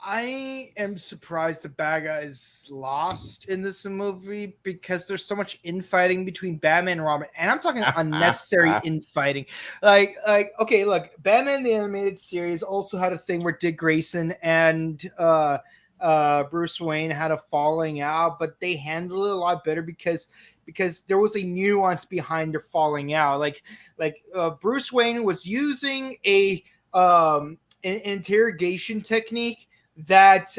[SPEAKER 1] I am surprised the bad guys lost in this movie because there's so much infighting between Batman and Robin, and I'm talking unnecessary infighting. Okay, look, Batman the Animated Series also had a thing where Dick Grayson and Bruce Wayne had a falling out, but they handled it a lot better because there was a nuance behind their falling out. Bruce Wayne was using an interrogation technique that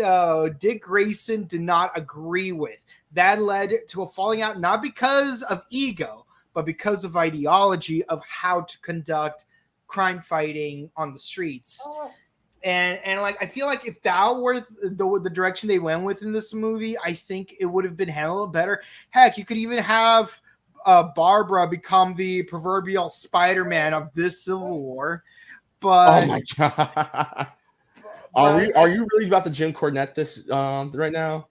[SPEAKER 1] Dick Grayson did not agree with. That led to a falling out, not because of ego, but because of ideology of how to conduct crime fighting on the streets. And I feel like if that were the direction they went with in this movie, I think it would have been handled better. Heck, you could even have Barbara become the proverbial Spider-Man of this Civil War. But
[SPEAKER 2] oh my God. Are you really about to Jim Cornette this right now?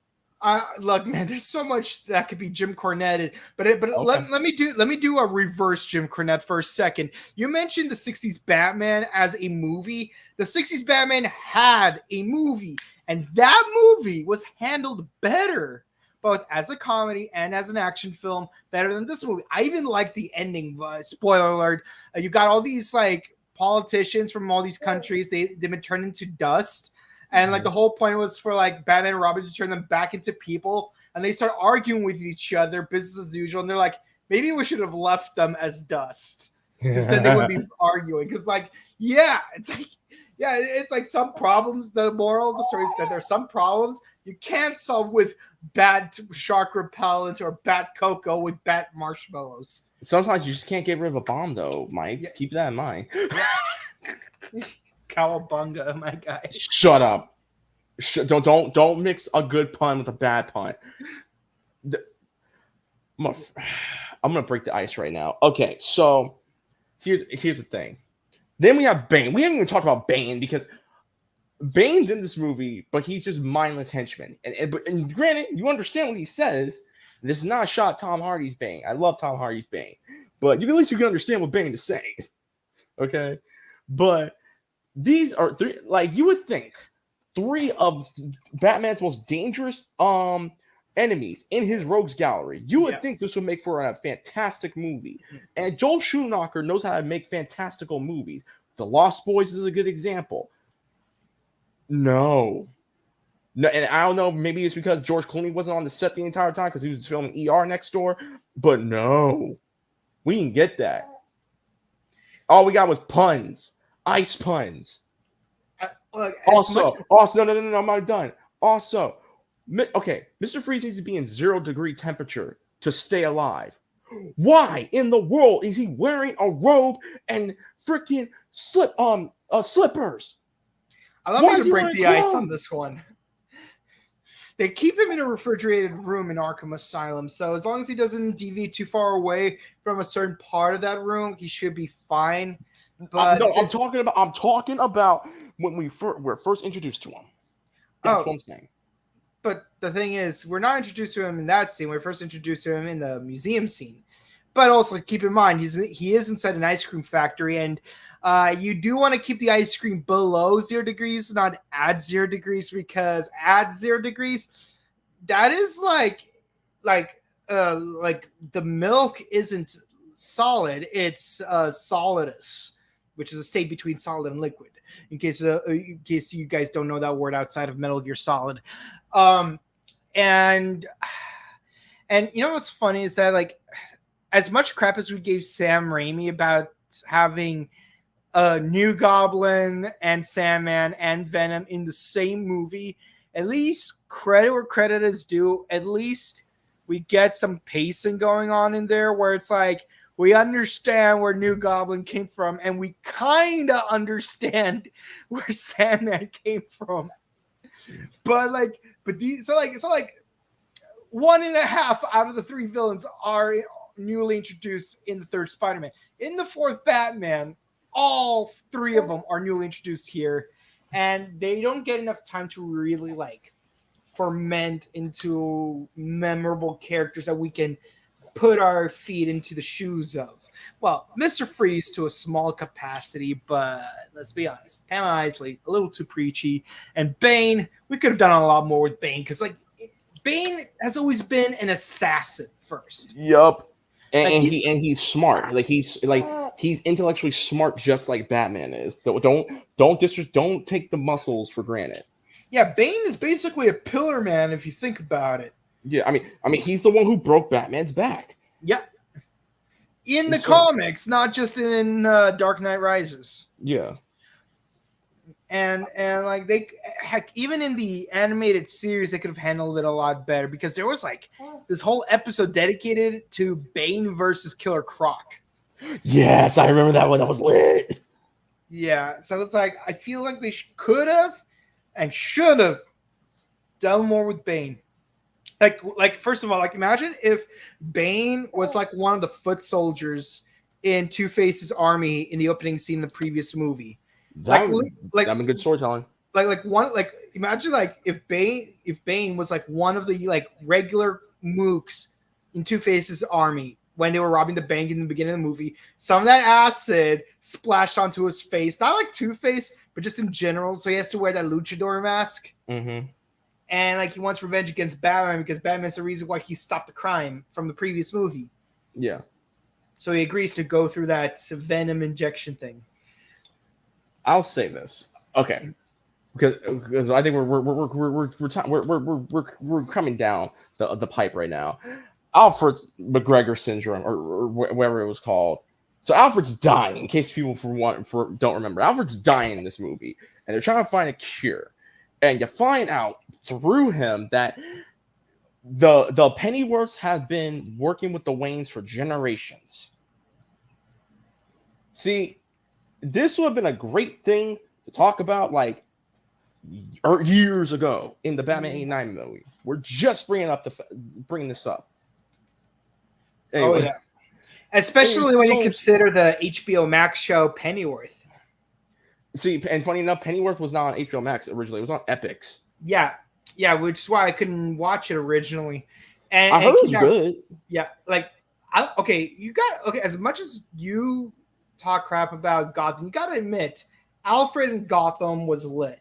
[SPEAKER 1] Look, man, there's so much that could be Jim Cornette, but okay. let me do a reverse Jim Cornette for a second. You mentioned the 60s Batman as a movie. The 60s Batman had a movie, and that movie was handled better, both as a comedy and as an action film, better than this movie. I even like the ending. Spoiler alert: you got all these politicians from all these countries. They've been turned into dust. And the whole point was for Batman and Robin to turn them back into people, and they start arguing with each other, business as usual. And they're like, maybe we should have left them as dust, because then they would be arguing. Because it's Yeah, it's like some problems. The moral of the story is that there's some problems you can't solve with bat shark repellent or bat cocoa with bat marshmallows.
[SPEAKER 2] Sometimes you just can't get rid of a bomb, though, Mike.
[SPEAKER 1] Yeah.
[SPEAKER 2] Keep that in mind.
[SPEAKER 1] Cowabunga, my guy.
[SPEAKER 2] Shut up. Don't mix a good pun with a bad pun. I'm gonna break the ice right now. Okay, so here's the thing. Then we have Bane. We haven't even talked about Bane because Bane's in this movie, but he's just mindless henchman. And granted, you understand what he says. This is not a shot at Tom Hardy's Bane. I love Tom Hardy's Bane, but at least you can understand what Bane is saying. Okay, but these are three. Like you would think, three of Batman's most dangerous enemies in his rogues gallery. You would think this would make for a fantastic movie. And Joel Schumacher knows how to make fantastical movies. The Lost Boys is a good example. No, and I don't know, maybe it's because George Clooney wasn't on the set the entire time because he was filming ER next door. But no, we didn't get that. All we got was puns, ice puns. Also, no, I'm not done. Also, okay, Mr. Freeze needs to be in 0-degree temperature to stay alive. Why in the world is he wearing a robe and freaking slippers?
[SPEAKER 1] I love how you break the ice on this one. They keep him in a refrigerated room in Arkham Asylum, so as long as he doesn't deviate too far away from a certain part of that room, he should be fine. But
[SPEAKER 2] I'm talking about when we were first introduced to him. That's what I'm saying.
[SPEAKER 1] But the thing is, we're not introduced to him in that scene. We're first introduced to him in the museum scene. But also keep in mind, he is inside an ice cream factory, and you do want to keep the ice cream below 0 degrees, not at 0 degrees, because at 0 degrees, that is like the milk isn't solid; it's solidus, which is a state between solid and liquid. In case you guys don't know that word outside of Metal Gear Solid, and you know what's funny is that like. As much crap as we gave Sam Raimi about having New Goblin and Sandman and Venom in the same movie, at least credit where credit is due. At least we get some pacing going on in there where it's like we understand where New Goblin came from and we kind of understand where Sandman came from. But 1.5 out of the 3 villains are newly introduced in the 3rd Spider-Man. In the 4th Batman, all 3 of them are newly introduced here, and they don't get enough time to really like ferment into memorable characters that we can put our feet into the shoes of. Well, Mr. Freeze to a small capacity, but let's be honest, Pam Isley, a little too preachy, and Bane, we could have done a lot more with Bane because like Bane has always been an assassin first.
[SPEAKER 2] Yup. And he's smart. Like he's intellectually smart, just like Batman is. Don't take the muscles for granted.
[SPEAKER 1] Yeah, Bane is basically a pillar man if you think about it.
[SPEAKER 2] Yeah, I mean, he's the one who broke Batman's back.
[SPEAKER 1] Yep. In the comics, not just in Dark Knight Rises.
[SPEAKER 2] Yeah.
[SPEAKER 1] And like even in the animated series, they could have handled it a lot better because there was like this whole episode dedicated to Bane versus Killer Croc.
[SPEAKER 2] Yes, I remember that one. That was lit.
[SPEAKER 1] Yeah, so it's like I feel like they could have and should have done more with Bane. Like first of all, like imagine if Bane was like one of the foot soldiers in Two-Face's army in the opening scene in the previous movie.
[SPEAKER 2] That'd be good storytelling.
[SPEAKER 1] Imagine like if Bane was like one of the like regular mooks in Two-Face's army when they were robbing the bank in the beginning of the movie. Some of that acid splashed onto his face, not like Two-Face, but just in general. So he has to wear that luchador mask.
[SPEAKER 2] Mm-hmm.
[SPEAKER 1] And like he wants revenge against Batman because Batman's the reason why he stopped the crime from the previous movie.
[SPEAKER 2] Yeah.
[SPEAKER 1] So he agrees to go through that venom injection thing.
[SPEAKER 2] I'll say this, okay, because I think we're coming down the pipe right now. Alfred McGregor syndrome, or whatever it was called, So Alfred's dying. In case people don't remember, Alfred's dying in this movie, and they're trying to find a cure. And you find out through him that the Pennyworths have been working with the Waynes for generations. See, this would have been a great thing to talk about, like years ago in the Batman '89 movie. We're just bringing this up. Anyway.
[SPEAKER 1] Oh yeah, especially when you consider the HBO Max show Pennyworth.
[SPEAKER 2] See, and funny enough, Pennyworth was not on HBO Max originally; it was on Epix.
[SPEAKER 1] Yeah, which is why I couldn't watch it originally.
[SPEAKER 2] And I heard it was good.
[SPEAKER 1] Yeah, like as much as you talk crap about Gotham, you gotta admit Alfred in Gotham was lit.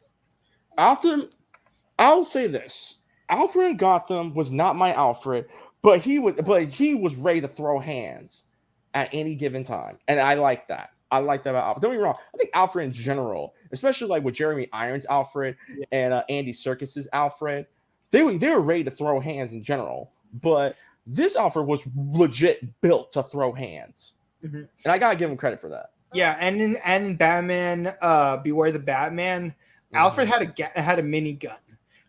[SPEAKER 2] I'll say this: Alfred in Gotham was not my Alfred, but he was ready to throw hands at any given time, and I like that. I like that about Alfred. Don't get me wrong. I think Alfred in general, especially like with Jeremy Irons' Alfred and Andy Serkis's Alfred, they were ready to throw hands in general. But this Alfred was legit built to throw hands, and I gotta give him credit for that.
[SPEAKER 1] Yeah, and in Batman, Beware the Batman, Alfred had a minigun.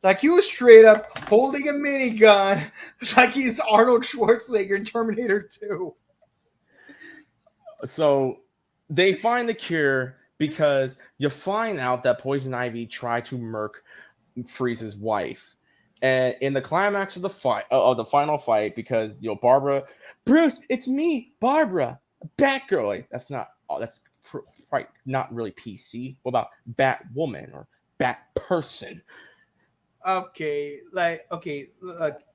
[SPEAKER 1] Like he was straight up holding a minigun, like he's Arnold Schwarzenegger in Terminator 2.
[SPEAKER 2] So they find the cure because you find out that Poison Ivy tried to murk Freeze's wife, and in the climax of the fight, of the final fight, because Barbara, Bruce, it's me, Barbara, Batgirl. Like, that's right, not really PC. What about Batwoman or Batperson?
[SPEAKER 1] Okay,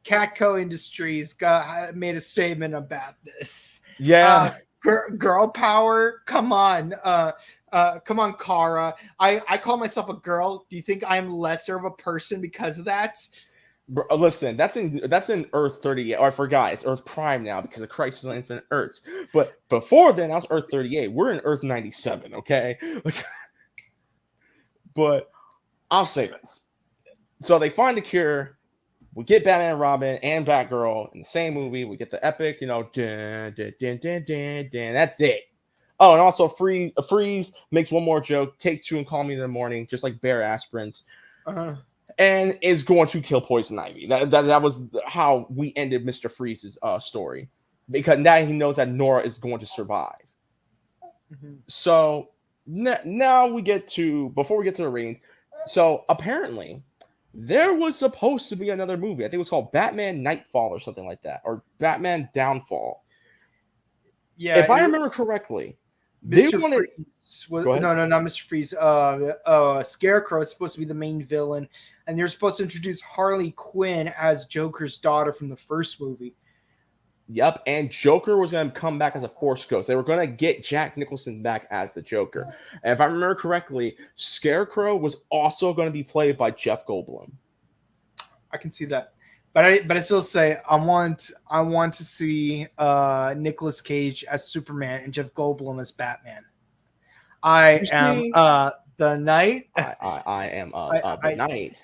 [SPEAKER 1] Catco Industries made a statement about this.
[SPEAKER 2] Yeah.
[SPEAKER 1] Girl power, come on, Kara. I call myself a girl. Do you think I'm lesser of a person because of that?
[SPEAKER 2] Bro, listen, that's in Earth 38. Or I forgot, it's Earth Prime now because of Crisis on Infinite Earths. But before then, that was Earth 38. We're in Earth 97, okay? But I'll say this. So they find the cure. We get Batman and Robin and Batgirl in the same movie. We get the epic, dun, dun, dun, dun, dun, dun. That's it. Oh, and also Freeze makes one more joke. Take two and call me in the morning, just like Bear Aspirins. And is going to kill Poison Ivy. That was how we ended Mr. Freeze's story. Because now he knows that Nora is going to survive. So now before we get to the ratings, so apparently there was supposed to be another movie. I think it was called Batman Nightfall or something like that, or Batman Downfall. Yeah, if I remember correctly,
[SPEAKER 1] Mr. Freeze not Mr. Freeze. Scarecrow is supposed to be the main villain, and they're supposed to introduce Harley Quinn as Joker's daughter from the first movie.
[SPEAKER 2] Yep, and Joker was going to come back as a Force Ghost. They were going to get Jack Nicholson back as the Joker. And if I remember correctly, Scarecrow was also going to be played by Jeff Goldblum.
[SPEAKER 1] I can see that. But I still say I want to see Nicolas Cage as Superman and Jeff Goldblum as Batman. I am the Knight.
[SPEAKER 2] I am the Knight.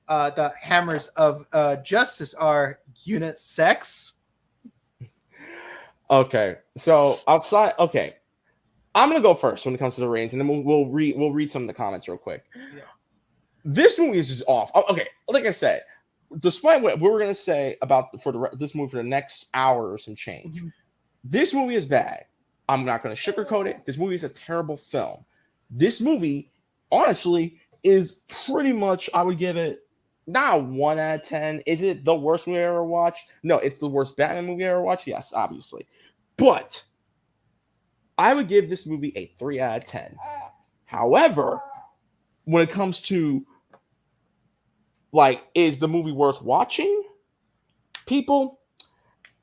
[SPEAKER 1] The hammers of justice are unisex.
[SPEAKER 2] Okay, so outside. Okay, I'm gonna go first when it comes to the ratings, and then we'll read some of the comments real quick. Yeah. This movie is just off. Okay, like I said, despite what we were gonna say about this movie for the next hour or some change, this movie is bad. I'm not gonna sugarcoat it. This movie is a terrible film. This movie, honestly, is pretty much, I would give it not 1 out of 10. Is it the worst movie I ever watched? No, it's the worst Batman movie I ever watched. Yes, obviously, but I would give this movie a 3 out of 10. However, when it comes to is the movie worth watching? People,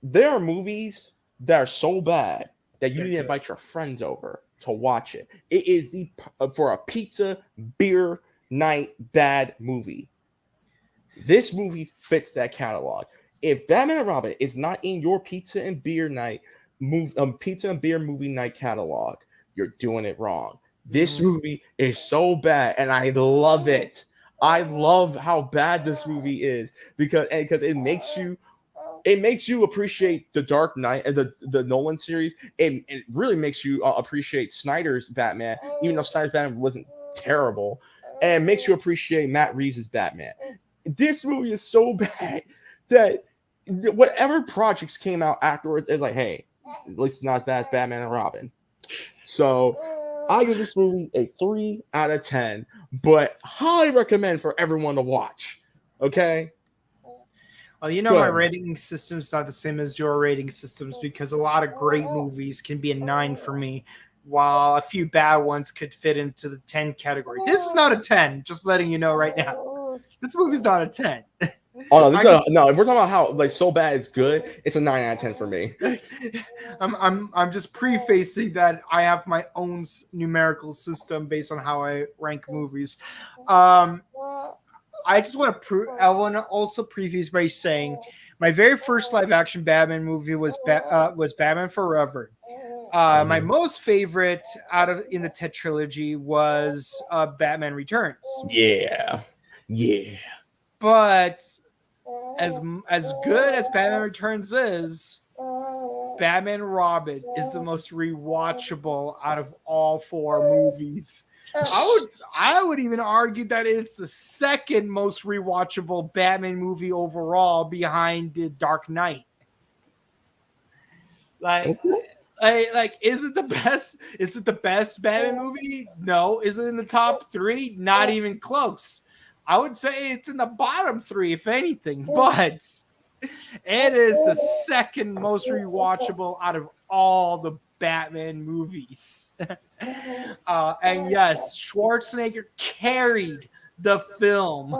[SPEAKER 2] there are movies that are so bad that you need to invite your friends over to watch it. It is for a pizza, beer night bad movie. This movie fits that catalog. If Batman and Robin is not in your pizza and beer movie night catalog, you're doing it wrong. This movie is so bad, and I love it. I love how bad this movie is because it makes you it makes you appreciate the Dark Knight and the Nolan series. It really makes you appreciate Snyder's Batman, even though Snyder's Batman wasn't terrible, and it makes you appreciate Matt Reeves' Batman. This movie is so bad that whatever projects came out afterwards, it's like, hey, at least it's not as bad as Batman and Robin. So I give this movie a 3 out of 10, but highly recommend for everyone to watch. Okay.
[SPEAKER 1] Well, you know, my rating system's not the same as your rating systems because a lot of great movies can be a 9 for me, while a few bad ones could fit into the 10 category. This is not a 10, just letting you know right now. This movie's not a 10.
[SPEAKER 2] Oh no, no. If we're talking about how like so bad it's good, it's a 9 out of 10 for me.
[SPEAKER 1] I'm just prefacing that I have my own numerical system based on how I rank movies. I just want to I want to also preface by saying my very first live action Batman movie was Batman Forever. My most favorite in the Ted trilogy was Batman Returns.
[SPEAKER 2] Yeah.
[SPEAKER 1] But as good as Batman Returns is, Batman Robin is the most rewatchable out of all 4 movies. I would even argue that it's the second most rewatchable Batman movie overall behind The Dark Knight. Like is it the best? Is it the best Batman movie? No. Is it in the top 3? Not even close. I would say it's in the bottom 3, if anything, but it is the second most rewatchable out of all the Batman movies. And yes, Schwarzenegger carried the film.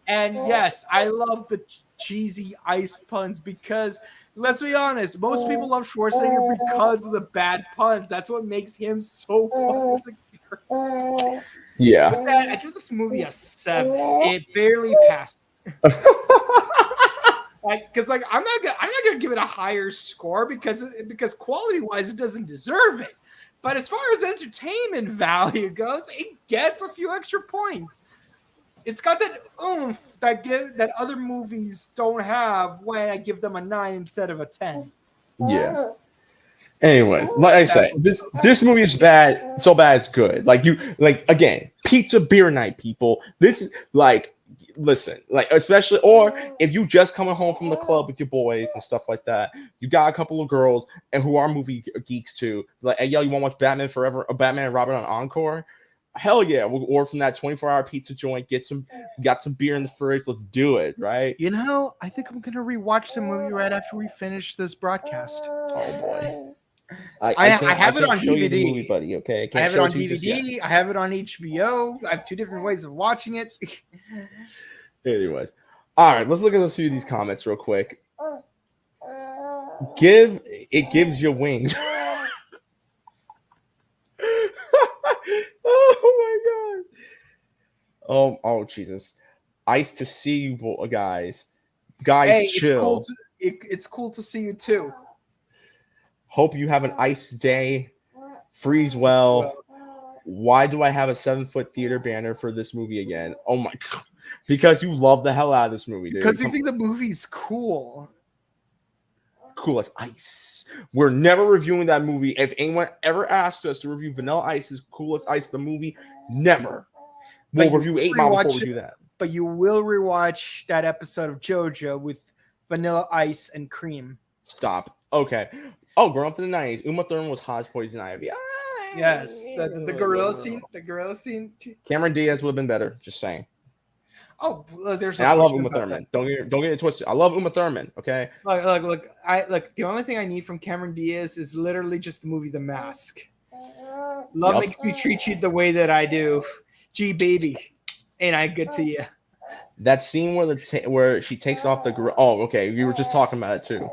[SPEAKER 1] And yes, I love the cheesy ice puns because, let's be honest, most people love Schwarzenegger because of the bad puns. That's what makes him so fun as a character.
[SPEAKER 2] Yeah.
[SPEAKER 1] I give this movie a 7. It barely passed. Because I'm not gonna give it a higher score because quality wise it doesn't deserve it. But as far as entertainment value goes, it gets a few extra points. It's got that oomph that other movies don't have when I give them a 9 instead of a 10.
[SPEAKER 2] Yeah. Anyways, like I said, this movie is bad, so bad it's good. Again, pizza beer night, people. This is listen, especially, or if you just coming home from the club with your boys and stuff like that, you got a couple of girls and who are movie geeks too. Like, hey, yo, you want to watch Batman Forever or Batman and Robin on Encore? Hell yeah, we'll order from that 24-hour pizza joint, got some beer in the fridge, let's do it, right?
[SPEAKER 1] You know, I think I'm gonna rewatch the movie right after we finish this broadcast.
[SPEAKER 2] Oh boy.
[SPEAKER 1] I have it on DVD,
[SPEAKER 2] movie, buddy. Okay,
[SPEAKER 1] I have it on DVD. I have it on HBO. I have 2 different ways of watching it.
[SPEAKER 2] Anyways, all right, let's look at a few of these comments real quick. Gives you wings. Oh my god. Oh Jesus. Ice to see you guys. Hey, chill.
[SPEAKER 1] It's cool to see you too.
[SPEAKER 2] Hope you have an ice day. Freeze well. Why do I have a 7-foot theater banner for this movie again? Oh my god. Because you love the hell out of this movie, dude.
[SPEAKER 1] Because you think the movie's cool.
[SPEAKER 2] Cool as ice. We're never reviewing that movie. If anyone ever asked us to review Vanilla Ice's Cool as Ice, the movie, never. We'll review 8 Mile before we do that.
[SPEAKER 1] But you will rewatch that episode of JoJo with Vanilla Ice and Cream.
[SPEAKER 2] Stop. Okay. Oh, growing up in the 90s, Uma Thurman was hot as Poison Ivy.
[SPEAKER 1] Yes, the gorilla scene. The gorilla scene.
[SPEAKER 2] Cameron Diaz would have been better. Just saying.
[SPEAKER 1] Oh, there's.
[SPEAKER 2] And I love Uma Thurman. Don't get it twisted. I love Uma Thurman. Okay.
[SPEAKER 1] Look. The only thing I need from Cameron Diaz is literally just the movie The Mask. Love makes me treat you the way that I do. Gee, baby, ain't I good to you?
[SPEAKER 2] That scene where she takes off the oh, okay. We were just talking about it too.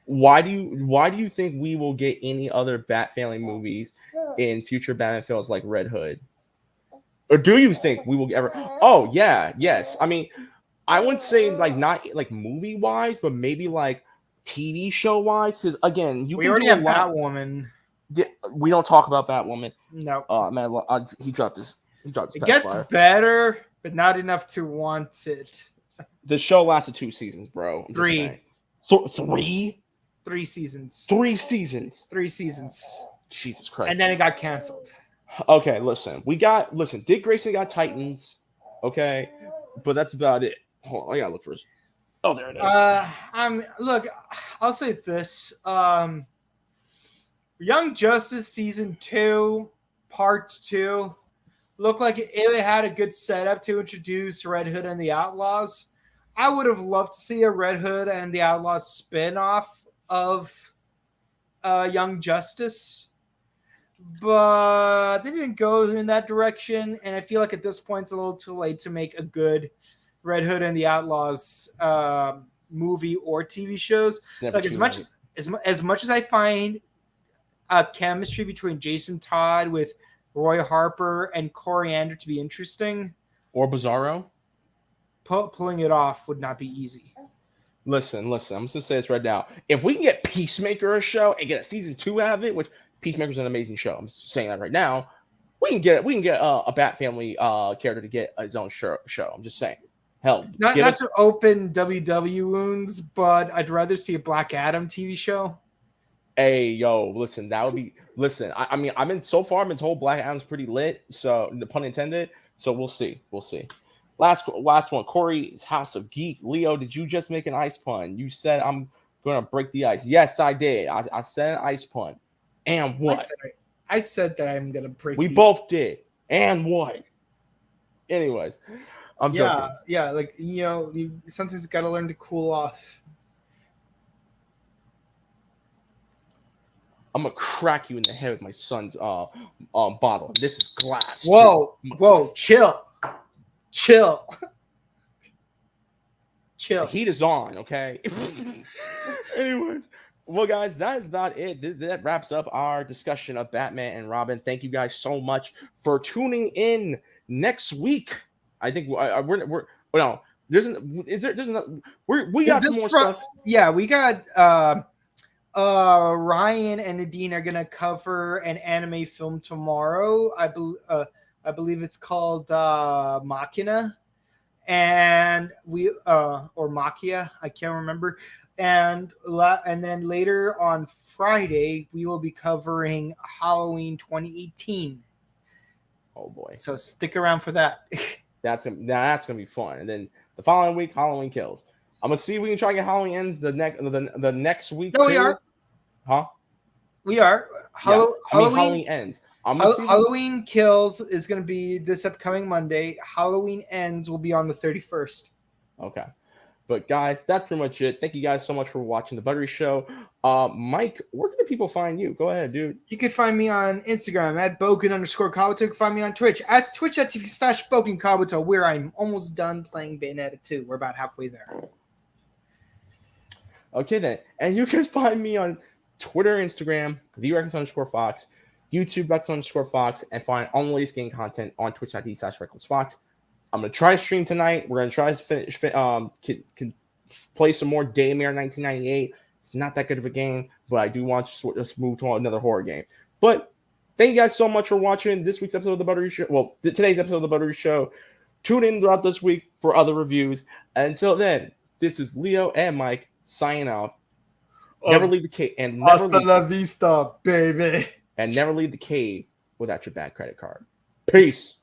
[SPEAKER 2] Why do you think we will get any other Bat family movies in future Batman films like Red Hood? Or do you think we will ever? Oh yeah, yes. I mean, I wouldn't say not movie wise, but maybe TV show wise. Because again,
[SPEAKER 1] we already have Batwoman.
[SPEAKER 2] Yeah, we don't talk about Batwoman.
[SPEAKER 1] No.
[SPEAKER 2] Oh man, he dropped this.
[SPEAKER 1] It gets better, but not enough to want it.
[SPEAKER 2] The show lasted 2 seasons, bro. I'm just
[SPEAKER 1] 3.
[SPEAKER 2] saying. 3?
[SPEAKER 1] 3 seasons.
[SPEAKER 2] 3 seasons.
[SPEAKER 1] 3 seasons.
[SPEAKER 2] Jesus Christ.
[SPEAKER 1] And then it got canceled.
[SPEAKER 2] Okay, listen. Dick Grayson got Titans. Okay, but that's about it. Hold on, I gotta look for his. Oh, there it is.
[SPEAKER 1] Look, I'll say this. Young Justice season 2, part 2, looked like it had a good setup to introduce Red Hood and the Outlaws. I would have loved to see a Red Hood and the Outlaws spin-off of Young Justice, but they didn't go in that direction, and I feel like at this point it's a little too late to make a good Red Hood and the Outlaws movie or TV shows. Like as much as I find a chemistry between Jason Todd with Roy Harper and Coriander to be interesting,
[SPEAKER 2] or Bizarro,
[SPEAKER 1] pulling it off would not be easy.
[SPEAKER 2] Listen. I'm just gonna say this right now. If we can get Peacemaker a show and get a season 2 out of it, which Peacemaker's an amazing show, I'm just saying that right now. We can get a Bat Family character to get his own show. I'm just saying. Hell,
[SPEAKER 1] not to open WW wounds, but I'd rather see a Black Adam TV show.
[SPEAKER 2] Hey, yo, listen, that would be. Listen, I mean, I've been told Black Adam's pretty lit, so the pun intended. So we'll see. Last one, Corey's House of Geek. Leo, did you just make an ice pun? You said I'm gonna break the ice. Yes, I did. I said an ice pun. And what?
[SPEAKER 1] I said that I'm gonna break.
[SPEAKER 2] We both did. And what? Anyways, I'm joking.
[SPEAKER 1] Yeah, like you sometimes got to learn to cool off.
[SPEAKER 2] I'm gonna crack you in the head with my son's bottle. This is glass.
[SPEAKER 1] Whoa, chill.
[SPEAKER 2] The heat is on, okay? Anyways, well, guys, that is about it. That wraps up our discussion of Batman and Robin. Thank you guys so much for tuning in next week. I think we got some more stuff.
[SPEAKER 1] Yeah, we got Ryan and Nadine are gonna cover an anime film tomorrow. I believe it's called Machina, and we or Machia, I can't remember. And then later on Friday we will be covering Halloween 2018.
[SPEAKER 2] Oh boy!
[SPEAKER 1] So stick around for that.
[SPEAKER 2] That's gonna be fun. And then the following week, Halloween Kills. I'm gonna see if we can try to get Halloween Ends the next week.
[SPEAKER 1] No, we are.
[SPEAKER 2] Huh?
[SPEAKER 1] We are.
[SPEAKER 2] Halloween Ends.
[SPEAKER 1] Halloween Kills is going to be this upcoming Monday. Halloween Ends will be on the 31st.
[SPEAKER 2] Okay. But guys, that's pretty much it. Thank you guys so much for watching the Buttery Show. Mike, where can the people find you? Go ahead, dude.
[SPEAKER 1] You can find me on Instagram at Boken_Kabuto. You can find me on Twitch at twitch.tv/BokenKabuto, where I'm almost done playing Bayonetta 2. We're about halfway there.
[SPEAKER 2] Okay then. And you can find me on Twitter, Instagram, TheReckless_Fox, YouTube, Reckless_Fox, and find all the latest game content on twitch.tv/RecklessFox. I'm going to try to stream tonight. We're going to try to play some more Daymare 1998. It's not that good of a game, but I do want to just move to another horror game. But thank you guys so much for watching this week's episode of The Buttery Show. Well, today's episode of The Buttery Show. Tune in throughout this week for other reviews. Until then, this is Leo and Mike signing off. Never leave the cave. And never
[SPEAKER 1] Hasta la vista, baby.
[SPEAKER 2] And never leave the cave without your bad credit card. Peace.